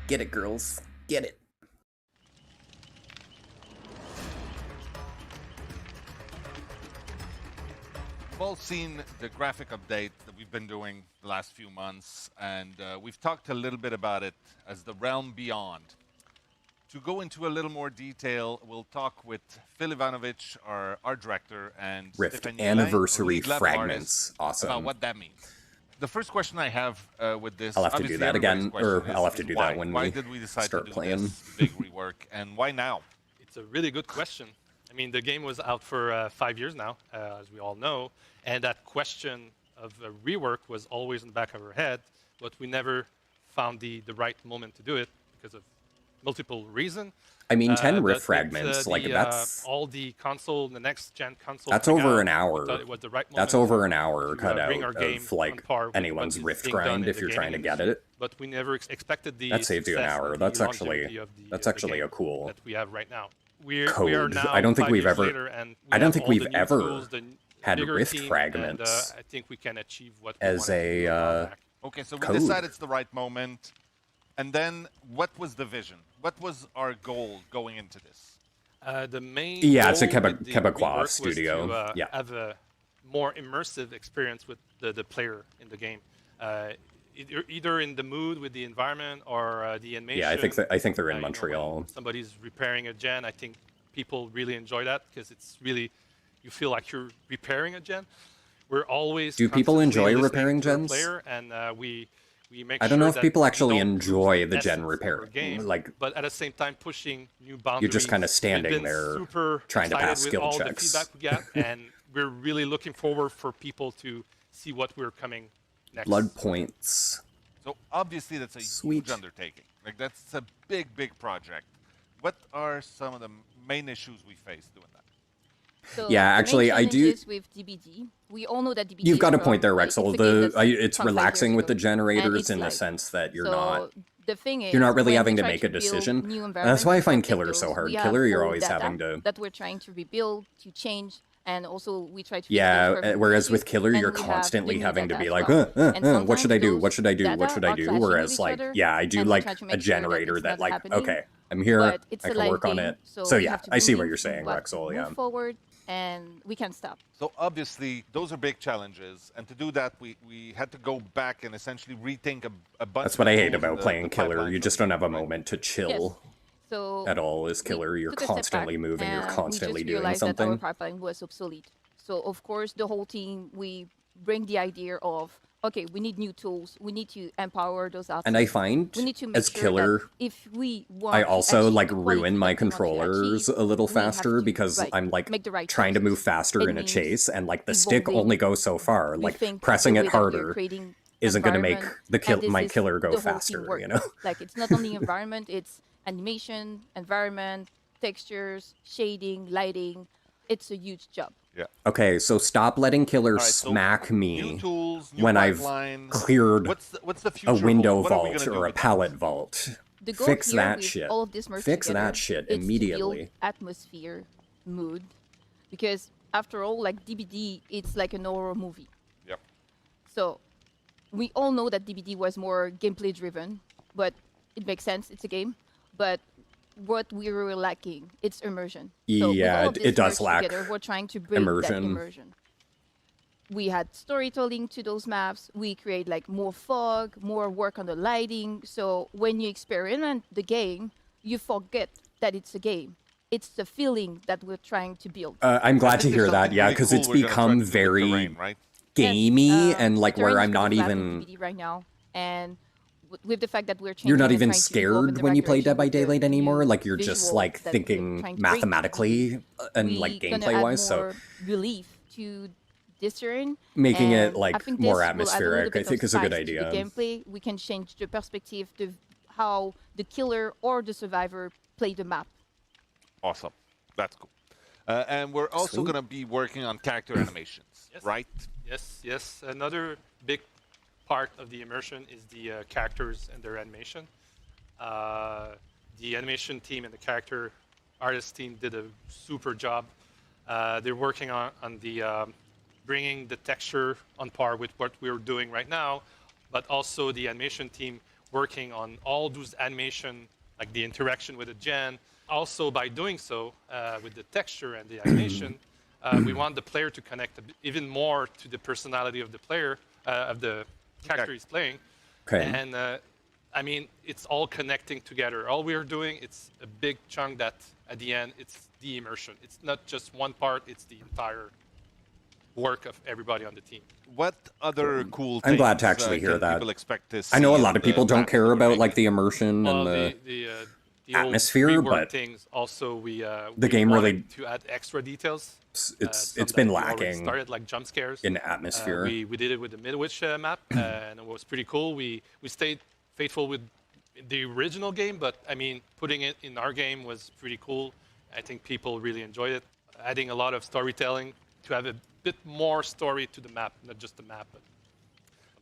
Get it, girls. Get it. We've all seen the graphic update that we've been doing the last few months, and we've talked a little bit about it as the realm beyond. To go into a little more detail, we'll talk with Phil Ivanovich, our art director, and Rift Stephanie Anniversary Lead Lab Fragments. artist, Awesome. about what that means. The first question I have with this, I'll have to do obviously that everybody's again, question or I'll have is to do why? that when Why we did we decide start to do playing. this big rework, and why now? It's a really good question. I mean, the game was out for 5 years now, as we all know, and that question of a rework was always in the back of our head, but we never found the right moment to do it because of multiple reasons. I mean, 10 but riff with, fragments, like that's all the next gen consoles. that's coming over out, an we hour. thought it was the right That's moment over an hour to, cut bring out our game of like on par with anyone's what is riff being done grind in if the you're trying to gaming get industry. it. But we never expected the That saved you an success hour. and That's the actually longevity of that's the actually game a cool that we have right now. We code. are now I don't think 5 we've years ever later, and we I don't have think all we've the new ever tools, the had bigger riff team, fragments and I think we can achieve what we as wanted to do a a while back. Okay, so we code. decide it's the right moment. And then what was the vision? What was our goal going into this? The main Yeah, it's a goal with the Quebecois rework was studio. to Yeah. have a more immersive experience with the player in the game. Either in the mood with the environment or the animation. Yeah, I think they're in you know, Montreal. when somebody's repairing a gen. I think people really enjoy that because it's really, you feel like you're repairing a gen. We're always Do people constantly enjoy listening repairing to the gens? player, and we make I don't know sure if that people we actually don't enjoy lose the gen essence of repair. our game, Like, but at the same time pushing new boundaries. you're just kind of We've standing been there super trying to excited pass with skill all checks. the feedback we get, and we're really looking forward for people to see what we're coming next. Blood points. So obviously that's a huge undertaking. Like that's a big project. What are some of the main issues we face doing that? So Yeah, the main actually, I do- challenges with DbD. We all know that DbD. You've got a is point there, from, like, Rexel. it's a game that's It's from 5 years relaxing with ago, the and generators it's in the like- sense that you're so not the thing is, you're not really when having we to try make a build decision. new That's why I environments, find update Killer those, so hard. we have Killer, you're old always data having to. that we're trying to rebuild, to change, and also we try to. Yeah, whereas with Killer, you're constantly having to be like, what should I do? What should I do? What should I do? Whereas, like, yeah, I do like a generator that, like, okay, I'm here, But it's I a can live work on game, it. so So we yeah, have to I see move what in, you're saying, we have to Rexel. move Yeah. forward, and we can't stop. So obviously those are big challenges, and to do that we had to go back and essentially rethink a bunch. That's what of I hate tools in about the playing Killer. pipeline You for just the don't have a game, right? moment to chill So at all as Killer. You're took a step constantly back, moving. You're and constantly we just doing realized that our something. pipeline was obsolete. So of course, the whole team, we bring the idea of, okay, we need new tools. We need to empower those artists. And I find we need to make as sure Killer, that if we want I to also achieve like the quality ruin that my we want to controllers achieve, a little we have faster to, because I'm like make the right trying to choices. move faster It in a means chase, and like the stick evolving, only goes so far. Like rethink pressing the it way that we're harder creating isn't going to make environment, the and this my is killer go the whole faster. teamwork. You know. Like it's not only environment, it's animation, environment, textures, shading, lighting. It's a huge job. Yeah. Okay, so stop letting Killer Alright, so smack me new tools, new when I've pipeline. cleared What's the a future window hold? What are we vault gonna do or a with pallet vault. The goal Fix here that with shit. all of this merged Fix together, that shit it's to build immediately. atmosphere, mood, because after all, like DbD, it's like an horror movie. Yep. So we all know that DbD was more gameplay driven, but it makes sense. It's a game, but what we were lacking, it's immersion. So with Yeah, all of it this does merged lack together, we're trying to bring that immersion. immersion. We had storytelling to those maps. We create like more fog, more work on the lighting. So when you experiment the game, you forget that it's a game. It's the feeling that we're trying to build. I'm glad to hear that. Yeah, because it's become very gamey and like where I'm not even. DbD right now, and with the fact that we're changing You're not and even trying to evolve in scared the when right you play Dead direction by with the Daylight new anymore. Like you're just visual like that we're thinking trying to bring. mathematically and like We're gonna gameplay add wise. So more relief to this terrain, making it and like I think more this will add a little atmospheric, I bit of think, is a good spice to the idea. gameplay. We can change the perspective, how the killer or the survivor play the map. Awesome. That's cool. And we're also Sweet. going to be working on character animations, right? Yes. Another big part of the immersion is the characters and their animation. The animation team and the character artist team did a super job. They're working on the bringing the texture on par with what we're doing right now, but also the animation team working on all those animation, like the interaction with the gen. Also, by doing so, with the texture and the animation, we want the player to connect even more to the personality of the player, of the character he's playing. Okay. And I mean, it's all connecting together. All we're doing, it's a big chunk that at the end, it's the immersion. It's not just one part, it's the entire work of everybody on the team. What other cool things I'm glad to actually hear can that. people expect to I know a see lot in of people the don't maps care that we're about making? like the immersion Well, and the old atmosphere, rework but things. Also, we the game wanted really to add extra details. it's some been that we already lacking started, like jump scares. in atmosphere. We did it with the Midwich map, and it was pretty cool. We stayed faithful with the original game, but I mean, putting it in our game was pretty cool. I think people really enjoyed it. Adding a lot of storytelling to have a bit more story to the map, not just the map.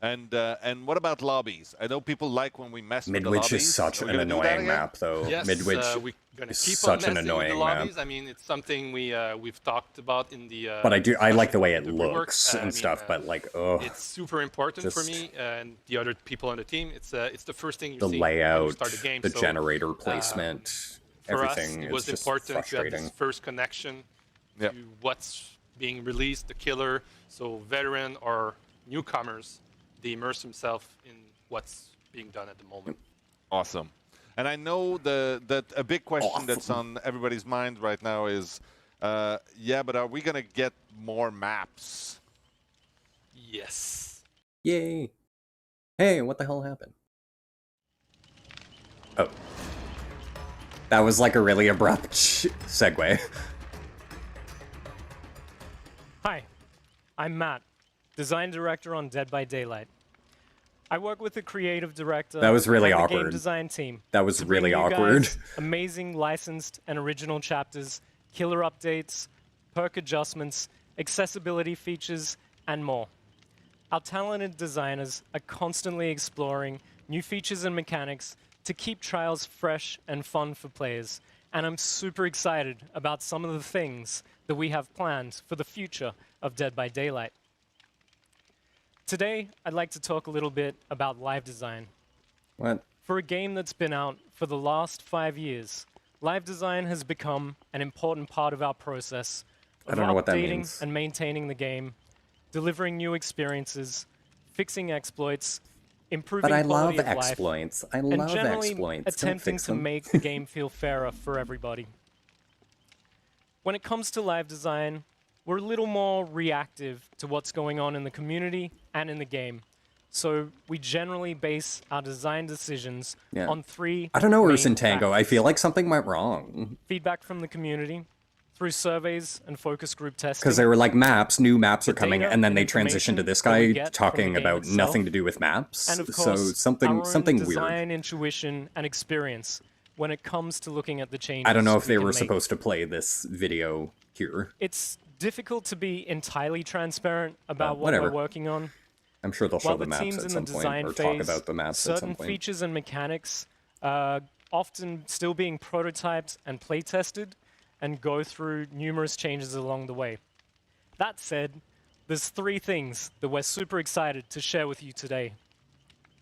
And what about lobbies? I know people like when we mess with the Midwich lobbies. is such Are we an gonna do that annoying again? map, though. Yes, Midwich we're gonna is keep such on an messing with annoying the map. lobbies. I mean, it's something we've talked about in the. But I like the way it the rework. looks and stuff. But like, oh, it's super important for just me and the other people on the team. It's the first thing you the see layout, when you start the game. the So, generator placement, for everything us, it is was just important to have frustrating. this first connection to what's being released, the killer. So veteran or newcomers, they immerse themselves in what's being done at the moment. Awesome. And I know that a big question that's on everybody's mind right now is, yeah, but are we going to get more maps? Yes. Yay! Hey, what the hell happened? Oh. That was like a really abrupt segue. Hi, I'm Matt, design director on Dead by Daylight. I work with the creative director That was really and the game awkward. design team. That was to bring really you awkward. guys amazing licensed and original chapters, killer updates, perk adjustments, accessibility features, and more. Our talented designers are constantly exploring new features and mechanics to keep trials fresh and fun for players. And I'm super excited about some of the things that we have planned for the future of Dead by Daylight. Today, I'd like to talk a little bit about live design. What? For a game that's been out for the last 5 years, live design has become an important part of our process I of don't know what that updating means. and maintaining the game, delivering new experiences, fixing exploits, improving But I quality love of life, exploits. I and love generally exploits. Don't attempting fix to them. make the game feel fairer for everybody. When it comes to live design, we're a little more reactive to what's going on in the community and in the game. So we generally base our design decisions Yeah. on three I don't know, main Ursan Tango. I factors. feel like something went wrong. Feedback from the community, through surveys and focus group testing. Because they were like, new maps are coming, data and then and they transitioned to this information that we guy get from the talking game about itself. nothing to do with maps. And of So course, something our own weird. design intuition and experience when it comes to looking at the changes. I don't know if we they can were make. supposed to play this video here. It's difficult to be entirely transparent about what whatever. we're working on. I'm sure they'll show While the maps team's at in some the point, design or phase, talk about the maps at some certain point. features and mechanics are often still being prototyped and play tested and go through numerous changes along the way. That said, there's 3 things that we're super excited to share with you today.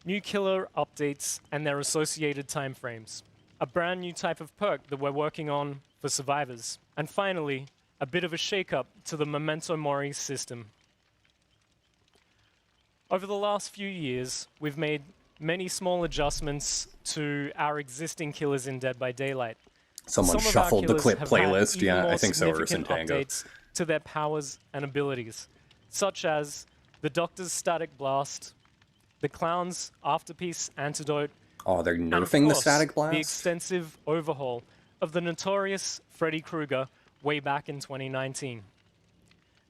New killer updates and their associated timeframes. A brand new type of perk that we're working on for survivors. And finally, a bit of a shakeup to the Memento Mori system. Over the last few years, we've made many small adjustments to our existing killers in Dead by Daylight. Someone Some of our shuffled the killers clip have had playlist. even Yeah, more I think so, Ursan significant Tango. updates to their powers and abilities, such as the Doctor's Static Blast, the Clown's Afterpiece Antidote, Oh, they're and of nerfing the course, static blast? the extensive overhaul of the notorious Freddy Krueger way back in 2019.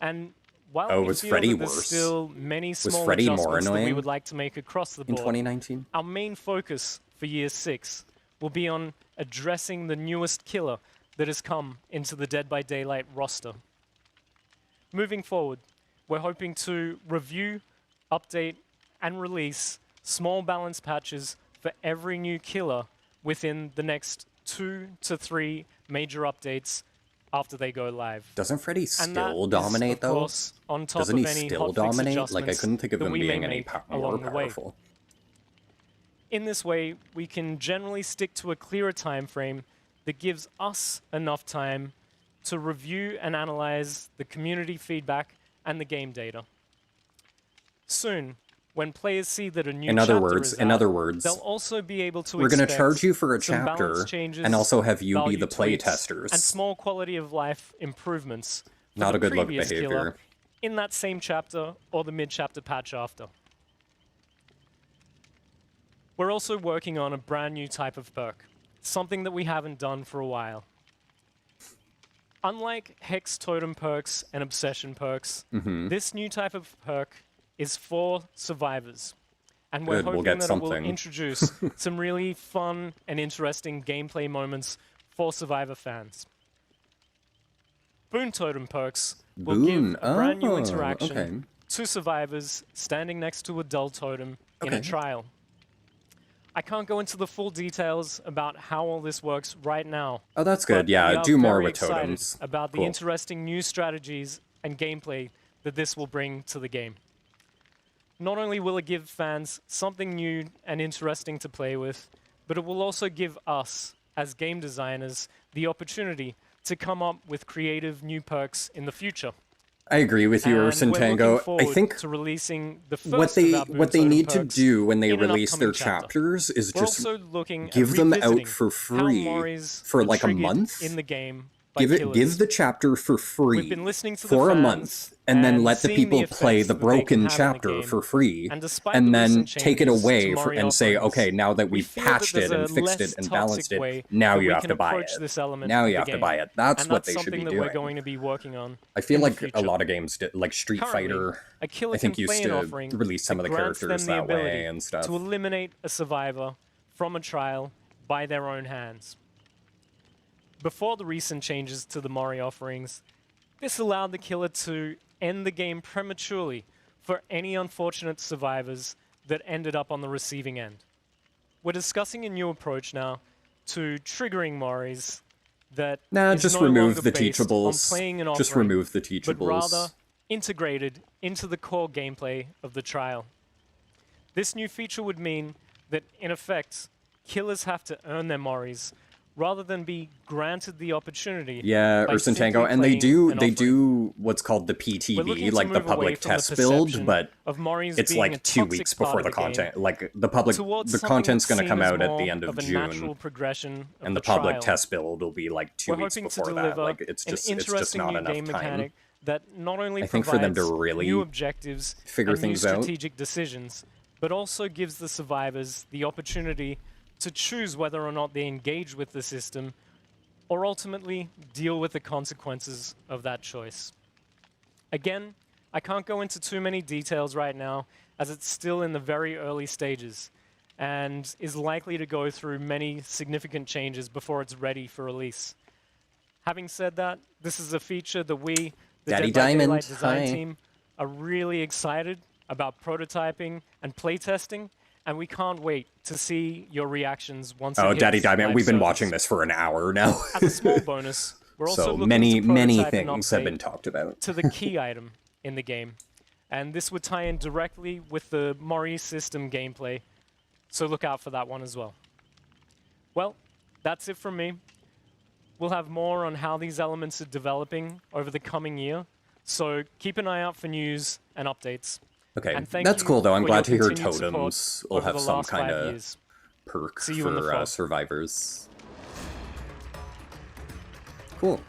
And while Oh, we was feel Freddy that there's worse? still many Was small Freddy more adjustments that we annoying would like to make across the in board, 2019? our main focus for Year 6 will be on addressing the newest killer that has come into the Dead by Daylight roster. Moving forward, we're hoping to review, update, and release small balance patches for every new killer within the next 2 to 3 major updates after they go live. Doesn't Freddy And that still is, dominate, of though? course, on top Doesn't he of any still hotfix dominate? Like, I adjustments couldn't think of that him we may being any make more along the way. powerful. In this way, we can generally stick to a clearer time frame that gives us enough time to review and analyze the community feedback and the game data. Soon, when players see that a new In other chapter words, is in out, other words, they'll also be able to we're going to expect charge you for a some balance chapter changes, and also have you be value the play tweaks, testers. and small quality of life improvements for Not the a good look previous behavior. killer in that same chapter or the mid-chapter patch after. We're also working on a brand new type of perk, something that we haven't done for a while. Unlike Hex Totem perks and Obsession perks, this new type of perk is for survivors. And we're Good, we'll hoping get that it will something. introduce some really fun and interesting gameplay moments for Survivor fans. Boon Totem perks will give a brand new interaction to survivors standing next to a dull totem in a trial. I can't go into the full details about how all this works right now. Oh, that's good. but Yeah, we are do more very with excited totems. about the Cool. interesting new strategies and gameplay that this will bring to the game. Not only will it give fans something new and interesting to play with, but it will also give us, as game designers, the opportunity to come up with creative new perks in the future. I agree with you, Urson And we're looking Tango. I forward think to releasing the what first of our they Boon need Totem to perks do when they in an release their upcoming chapter. chapters is We're just also looking give at them revisiting out for how free Mauries for were like a triggered month. in the game by Give killers. the chapter for free We've been listening to the for a fans month, and then and let the seeing the people play effects the that they can broken have in the chapter game. for free, And despite and the then recent take it changes away to Mario and say, offerings, okay, now that we we've feel that patched it there's and a fixed less it and toxic balanced it, way now that you we have can to buy approach it. this element Now of you the have to game. buy it. That's And what that's they should be something that doing. we're going to be working on. I feel in the like future. a lot of games, like Street Currently, Fighter, a killer I think can used play an to offering release some that of the grants them characters the that ability way and stuff. to eliminate a survivor from a trial by their own hands. Before the recent changes to the Mori offerings, this allowed the killer to end the game prematurely for any unfortunate survivors that ended up on the receiving end. We're discussing a new approach now to triggering Moris that Nah, is just no remove longer the based on teachables. playing an Just offering, remove the but teachables. rather integrated into the core gameplay of the trial. This new feature would mean that, in effect, killers have to earn their Moris rather than be granted the opportunity. Yeah, by Urson simply Tango, and they playing an offering. do what's called the We're looking PTB, to like the move away public from the test build, perception but of Moris it's being a like 2 toxic weeks part before of the the game content. Like the public, towards the something content's that's going to come seen as out at more the end of of a June, natural progression of and the the public trial. test build will be like 2 We're weeks hoping to before that. deliver Like it's an just interesting not new enough game time. mechanic that not only I think for them to provides really new objectives figure and new things out. strategic decisions, but also gives the survivors the opportunity to choose whether or not they engage with the system or ultimately deal with the consequences of that choice. Again, I can't go into too many details right now as it's still in the very early stages and is likely to go through many significant changes before it's ready for release. Having said that, this is a feature that we, the Daddy Dead by Daylight Diamond, design hi. team, are really excited about prototyping and playtesting, and we can't wait to see your reactions once it Oh, hits Daddy Diamond, live we've been servers. watching this for an hour now. As a small bonus, we're also So looking many, to many prototype an things have update been talked about. to the key item in the game, and this would tie in directly with the Mori system gameplay, so look out for that one as well. Well, that's it from me. We'll have more on how these elements are developing over the coming year, so keep an eye out for news and updates. Okay, And thank that's you cool though. I'm for glad to your hear continued support totems will over have the some last kind 5 of years. perk See you in the for fog. survivors. Cool.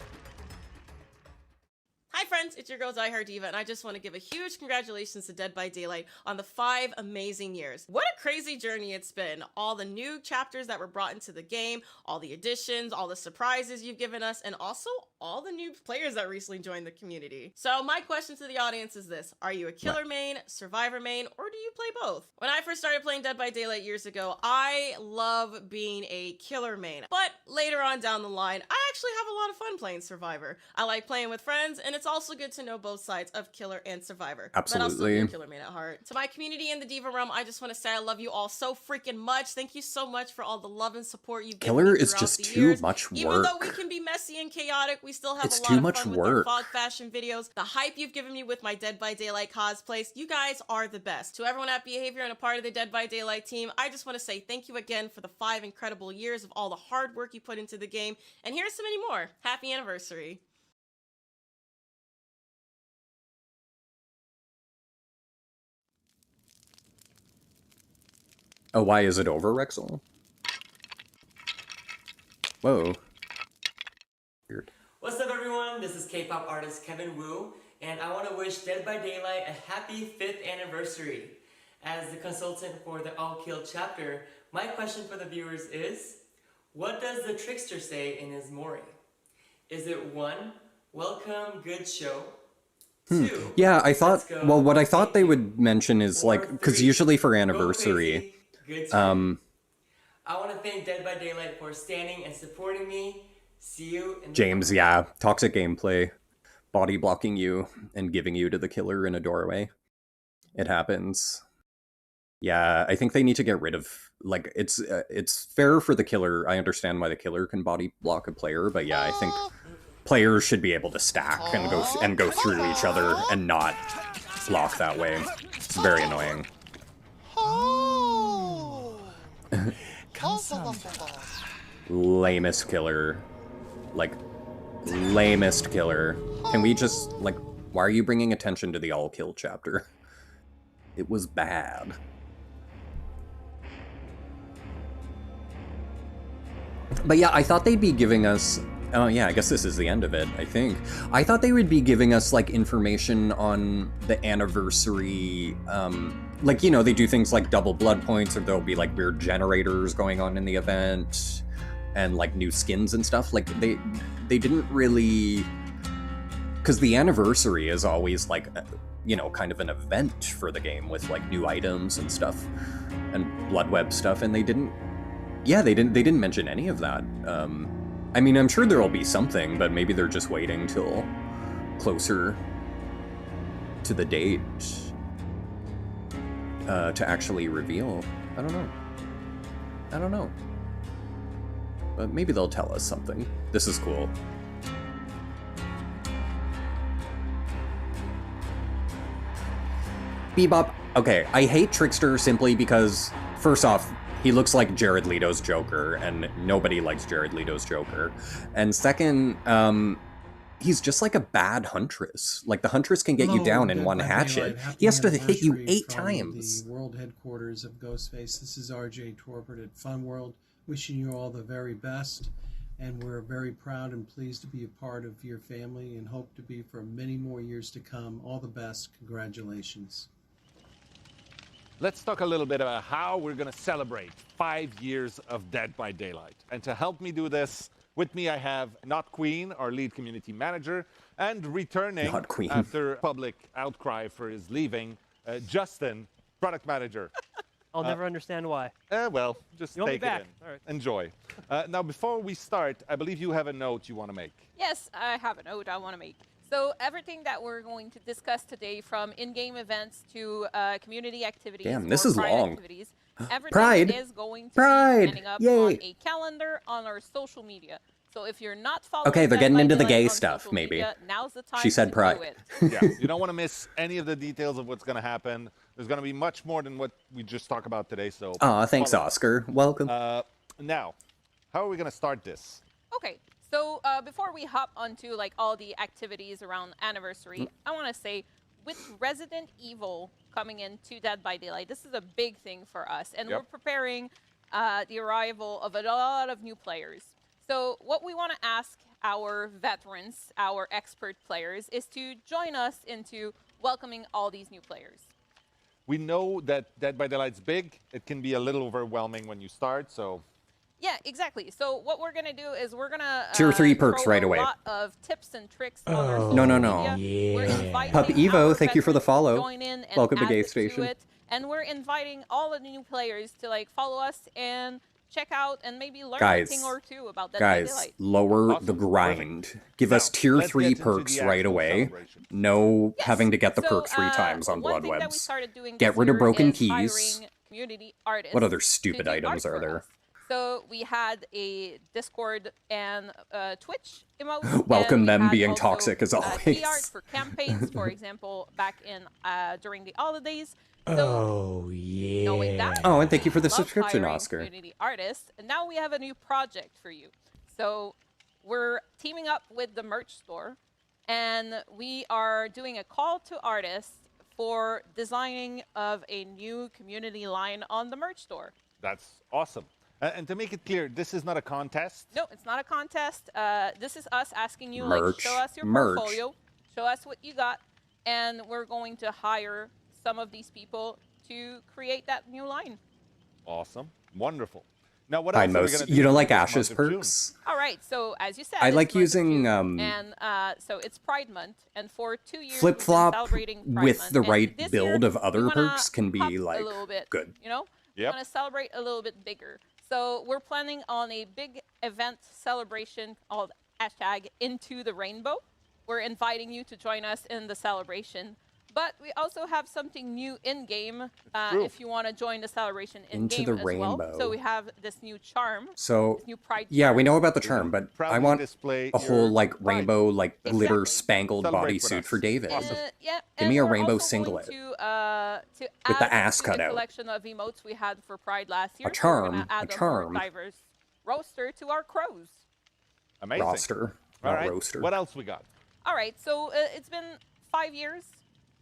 Hi friends, it's your girl Die Hard Diva, and I just want to give a huge congratulations to Dead by Daylight on the 5 amazing years. What a crazy journey it's been. All the new chapters that were brought into the game, all the additions, all the surprises you've given us, and also all the new players that recently joined the community. So my question to the audience is this: are you a killer main, survivor main, or do you play both? When I first started playing Dead by Daylight years ago, I love being a killer main, but later on down the line, I actually have a lot of fun playing survivor. I like playing with friends, and it's also good to know both sides of killer and survivor. But I'll still be a Absolutely. killer main at heart. To my community in the Diva Realm, I just want to say I love you all so freaking much. Thank you so much for all the love and support you've given Killer me is throughout just the too years. much Even though we work. can be messy and chaotic, we still have It's a lot too of much fun work. with our fog fashion videos. The hype you've given me with my Dead by Daylight cosplays, you guys are the best. To everyone at Behavior and a part of the Dead by Daylight team, I just want to say thank you again for the 5 incredible years of all the hard work you put into the game, and here's to many more. Happy anniversary. Oh, why is it over, Rexel? Whoa. Weird. What's up everyone, this is K-pop artist Kevin Wu, and I want to wish Dead by Daylight a happy 5th anniversary. As the consultant for the All Kill chapter, my question for the viewers is, What does the trickster say in his mori? Is it 1, welcome, good show? 2, Yeah, I thought. let's go, Well, what I thought thank they you. would mention is Or like, because 3, usually for go anniversary, crazy, good scream. I want to thank Dead by Daylight for standing and supporting me. See you in the James, yeah, toxic gameplay, body blocking you and giving you to the killer in a doorway. It happens. Yeah, I think they need to get rid of, like, it's fair for the killer. I understand why the killer can body block a player, but yeah, I think players should be able to stack and go through each other and not block that way. It's very annoying. Lamest killer. Like, lamest killer. Can we just, like, why are you bringing attention to the all-kill chapter? It was bad. But yeah, I thought they'd be giving us... Oh yeah, I guess this is the end of it, I think. I thought they would be giving us, like, information on the anniversary... like, you know, they do things like double blood points, or there'll be, like, weird generators going on in the event, and, like, new skins and stuff. Like, they didn't really... Because the anniversary is always, like, you know, kind of an event for the game with, like, new items and stuff, and Bloodweb stuff, and they didn't... Yeah, they didn't mention any of that. I mean, I'm sure there'll be something, but maybe they're just waiting till closer to the date to actually reveal. I don't know. But maybe they'll tell us something. This is cool. Bebop. Okay, I hate Trickster simply because, first off, he looks like Jared Leto's Joker, and nobody likes Jared Leto's Joker. And second, he's just like a bad Huntress. Like, the Huntress can get you down in one hatchet. He has to hit you 8 times. The world headquarters of Ghostface. This is RJ Torpert at Fun World, wishing you all the very best. And we're very proud and pleased to be a part of your family and hope to be for many more years to come. All the best. Congratulations. Let's talk a little bit about how we're going to celebrate 5 years of Dead by Daylight. And to help me do this, with me I have Not Queen, our lead community manager, and returning after public outcry for his leaving, Justin, product manager. I'll never understand why. Well, just You want me take it back? in. All right. Enjoy. Now, before we start, I believe you have a note you want to make. Yes, I have a note I want to make. So everything that we're going to discuss today, from in-game events to community activities, Damn, this or is pride long. activities, everything Pride. is going to Pride. be ending up Yay. on a calendar on our social media. So if you're not following Okay, they're Dead getting by into the Daylight gay on stuff, social maybe. media, now's the time She said to pride. do it. Yeah, you don't want to miss any of the details of what's going to happen. There's going to be much more than what we just talked about today. So. Aw, thanks, follow. Oscar. Welcome. Now, how are we going to start this? Okay, so before we hop onto like all the activities around anniversary, I want to say, with Resident Evil coming into Dead by Daylight, this is a big thing for us, and we're preparing the arrival of a lot of new players. So what we want to ask our veterans, our expert players, is to join us into welcoming all these new players. We know that Dead by Daylight's big. It can be a little overwhelming when you start, so... Yeah, exactly. So what we're going to do is we're going to Tier 3 perks throw right a away. lot of tips and tricks on our social No. media. We're inviting Pup Evo, our thank you for the veterans to follow. join in and Welcome to add to GayStation. it. And we're inviting all of the new players to like follow us and check out and maybe learn a thing or two about Dead by Guys, Daylight. lower the grind. Give us tier let's 3 get into perks the right actual away. celebration. No having to get the So, perks 3 times on one Blood thing that we Webs. started doing Get this rid of year broken is keys. hiring community artists What other to stupid do items art are for there? us. So we had a Discord and Twitch emote. Welcome and we them had being also, toxic as key always. art for campaigns, for example, back in during the holidays. So knowing that, Oh, and thank you for the love subscription, hiring Oscar. Community artists, and now we have a new project for you. So we're teaming up with the merch store, and we are doing a call to artists for designing of a new community line on the merch store. That's awesome. And to make it clear, this is not a contest. No, it's not a contest. This is us asking you, Merch. like, show us your Merch. portfolio, show us what you got, and we're going to hire some of these people to create that new line. Awesome. Wonderful. Now, what Hi, else are we Most. gonna do You don't for like this Ash's month of June? perks? All right, so as you said, I it's like month of using, June, and so it's Pride Month, and for 2 years we've Flip been flop celebrating Pride with Month, the and right this build year, of we other wanna perks can hop be a like little bit, good. you know? We Yep. want to celebrate a little bit bigger. So we're planning on a big event celebration called #Into the Rainbow. We're inviting you to join us in the celebration. But we also have something new in-game True. if you want to join the celebration Into in-game the as well. rainbow. So we have this new charm, So this new Pride yeah, charm. we know about the charm, but I proudly want display a whole your like pride. rainbow, like glitter Exactly. spangled Celebrate with bodysuit us. for David. Yeah, Give me and a we're rainbow also singlet. going to With the add ass to cut the out. collection of emotes we had for Pride last year. A So we're charm, gonna a add charm. more diverse roster to our crows. Amazing. Roster, All not right. roaster. What else we got? All right, so it's been 5 years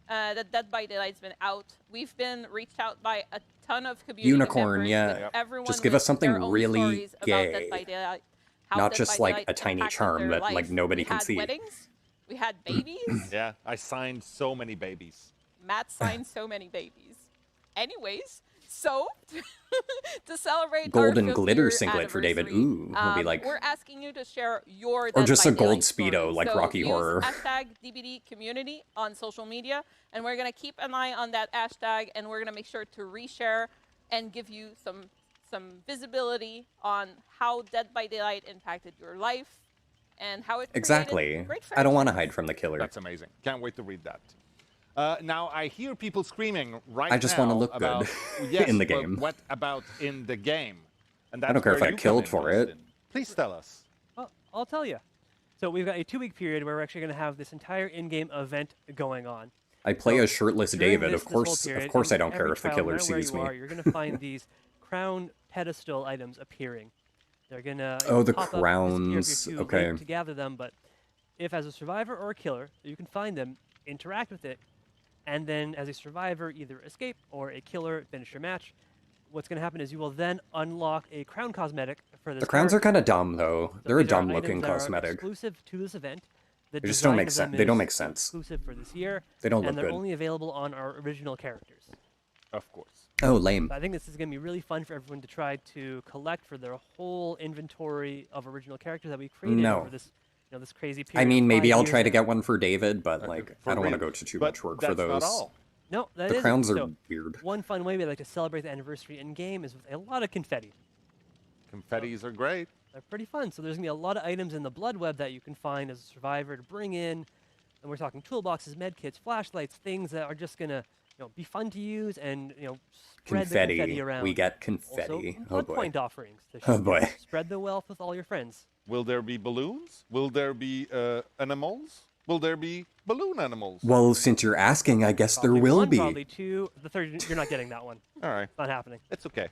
that Dead by Daylight's been out. We've been reached out by a ton of community Unicorn, members, yeah. with Yep. everyone Just give with us something their own really stories about gay. Dead by Daylight, how Not Dead just by like Daylight a tiny impacted charm their that like life. nobody We can had see. weddings, we had babies. Yeah, I signed so many babies. Matt signed so many babies. Anyways, so to celebrate Golden our 5th glitter year singlet for David. anniversary, Ooh, he'll be like, we're asking you to share your or Dead just by a gold Daylight speedo story. like So Rocky use Horror. #DbD community on social media, and we're gonna keep an eye on that hashtag, and we're gonna make sure to reshare and give you some visibility on how Dead by Daylight impacted your life and how it created Exactly. great I don't want to friendships. hide from the killer. That's amazing. Can't wait to read that. Now I hear people screaming right now. I just wanna look good about, yes, in the but game. What about in the game? And I don't that's care if where I you come killed in, for it. Austin. Please tell us. Well, I'll tell you. So we've got a 2-week period where we're actually going to have this entire in-game event going on. I play So as shirtless during David. this Of whole course, period, of course, in I don't care every if the trial, killer no matter where sees you me. are, you're going to find these crown pedestal items appearing. They're going to Oh, the pop up, disappear if crowns. you're too Okay. late to gather them, but if as a survivor or a killer, you can find them, interact with it, and then as a survivor, either escape or a killer finish your match. What's going to happen is you will then unlock a crown cosmetic for this The crowns are character. kind of dumb though. So They're a these are dumb-looking items that are cosmetic. exclusive to this event. The They just don't design make of sense. them They don't is make sense. Exclusive for this year. They don't and look they're good. only available on our original characters. Of course. Oh, lame. So I think this is going to be really fun for everyone to try to collect for their whole inventory of original characters that we created No. over this, this crazy period. I mean, of maybe 5 I'll years try to now. get one for David, but like, for I don't want to real. go to too But much work that's for those. not all. No, that The isn't. crowns are So weird. one fun way we like to celebrate the anniversary in game is with a lot of confetti. Confettis are great. They're pretty fun. So there's going to be a lot of items in the blood web that you can find as a survivor to bring in. And we're talking toolboxes, medkits, flashlights, things that are just going to be fun to use and spread the confetti around. We get Also, confetti. Oh blood boy. point offerings. To Oh boy. Spread the wealth with all your friends. Will there be balloons? Will there be animals? Will there be balloon animals? Well, since you're asking, I guess there Probably will one, be. Probably 2. The third, you're not getting that one. All right. It's not happening. It's okay.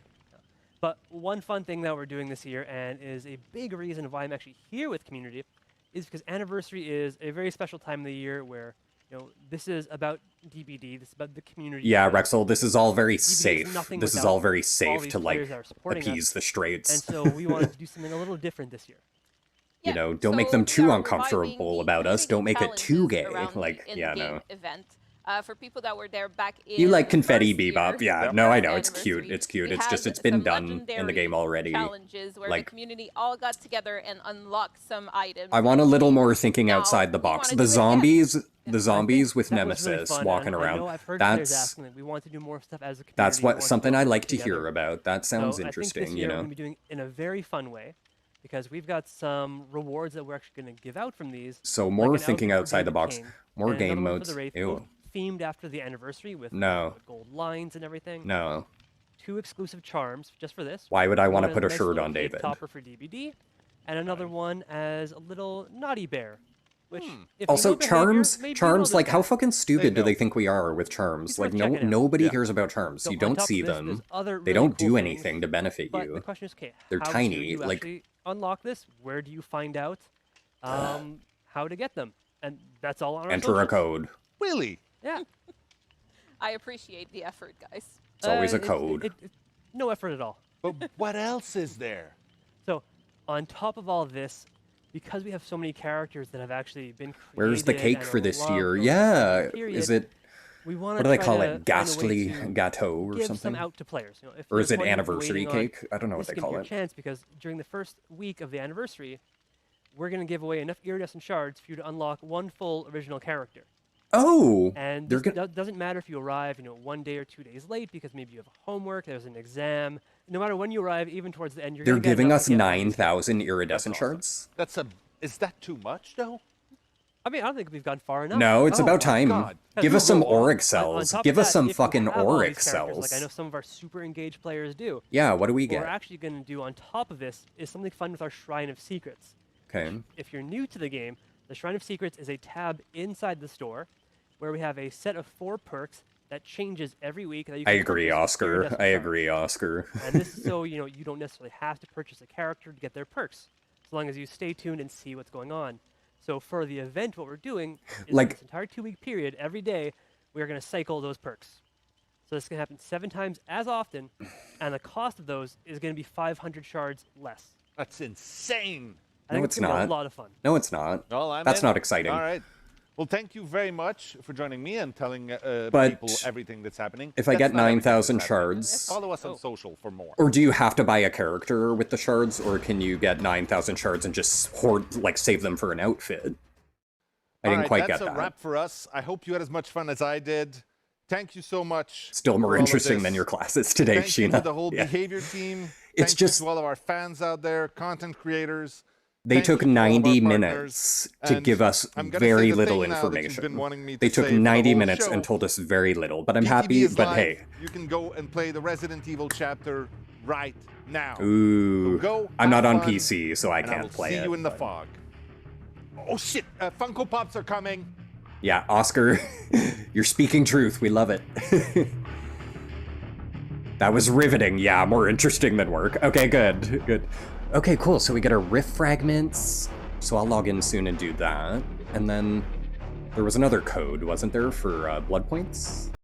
But one fun thing that we're doing this year, and is a big reason why I'm actually here with community, is because anniversary is a very special time of the year where, this is about DbD, this is about the community. Yeah, because Rexel, this is all very DbD is safe. nothing This is without all very all safe these to like players that are supporting us. appease the straights. And so we wanted to do something a little different this year. You know, don't make them too uncomfortable about us. Don't make it too gay. Like, yeah, no. Event. For people that were there back in You like the confetti first year, bebop, yeah. the No, I first know, it's cute. anniversary, It's cute. we It's just, had it's been some done in the legendary game already. Challenges where Like, the community all got together and unlocked some items. I want a little more thinking outside the we box. wanna The do it zombies with That was really Nemesis fun, walking and I around. know I've heard players That's asking that we want to do more stuff as a community. that's we what want to something work I like to together. hear about. That sounds So interesting, I think this you year know. We're going to be doing it in a very fun way because we've got some rewards that we're actually going to give out from these. So like more an thinking outfit for outside the David box. King More and game another one for modes. the Wraith, Ew. both themed after the anniversary with No. gold lines and everything. No. 2 exclusive charms just for this. Why would I wanna One put a as nice shirt little on cake David? Topper for DbD, and another one as a little naughty bear. Which, if you Also, know behavior, charms, maybe you know this like, how guy. fucking stupid do know. they think we are with charms? It's Like, worth checking out. nobody Yeah. cares about charms. So You on don't top of see this, them. there's other They really don't cool do things, anything to benefit But you. the question is, okay, They're how tiny, do you like- actually unlock this? Where do you find out how to get them? And that's all on our Enter a socials. code. Really? Yeah. I appreciate the effort, guys. It's always a code. It's no effort at all. But what else is there? So, on top of all this, because we have so many characters that have actually been created Where's the cake and for are this loved year? over Yeah. the period, Is it we want What to do they try call to it? find a way Ghastly to Gâteau or give something? some out to players. You know, if Or is there's it one you've been anniversary waiting on, cake? I don't know what this they is gonna be call your it. chance, because during the first week of the anniversary, we're going to give away enough iridescent shards for you to unlock one full original character. Oh, And they're this gonna. doesn't matter if you arrive, 1 day or 2 days late, because maybe you have homework, there's an exam. No matter when you arrive, even towards the end, you're They're going to get giving enough us to get one of these 9,000 iridescent That's awesome. shards. Is that too much though? I mean, I don't think we've gone far enough. No, it's Oh about my time. God. Give us some On auric on cells. top of Give us that, some if you fucking have all auric these characters, cells. like I know some of our super engaged players do. Yeah, what do we What get? we're actually going to do on top of this is something fun with our Shrine of Secrets. Okay. If you're new to the game, the Shrine of Secrets is a tab inside the store where we have a set of 4 perks that changes every week. That you I can agree, purchase with Oscar. iridescent I shards. agree, Oscar. And this is so you don't necessarily have to purchase a character to get their perks, as long as you stay tuned and see what's going on. So for the event, what we're doing is Like- this entire 2-week period, every day, we are going to cycle those perks. So this can happen 7 times as often, and the cost of those is going to be 500 shards less. That's insane. I No, think it's gonna be not. a lot of fun. No, it's not. Well, I'm That's in. not exciting. All right. Well, thank you very much for joining me and telling But people everything that's happening. if I That's get not everything that's 9,000 happening. shards- Follow us on social for more. Or do you have to buy a character with the shards, or can you get 9,000 shards and just hoard, like, save them for an outfit? I didn't quite that's get a that. wrap for us. I hope you had as much fun as I did. Thank you so much. Still more for all of interesting this. than your classes today, Thank you Sheena. to the whole Yeah. behavior team. It's Thank just- you to all of our fans out there, content creators. They Thank took you to all of our 90 partners. minutes to And give us I'm gonna very say the little thing now that you've information. been wanting me to They took say for the 90 whole minutes show. and told us very little, but I'm DbD happy, is but live. hey. You can go and play the Resident Evil chapter right now. Ooh. So go, I'm not have on fun, PC, so I and can't will play see it. you in the fog. Oh shit! Funko Pops are coming. Yeah, Oscar, you're speaking truth. We love it. That was riveting. Yeah, more interesting than work. Okay, good. Good. Okay, cool. So we get our riff fragments. So I'll log in soon and do that. And then there was another code, wasn't there, for blood points?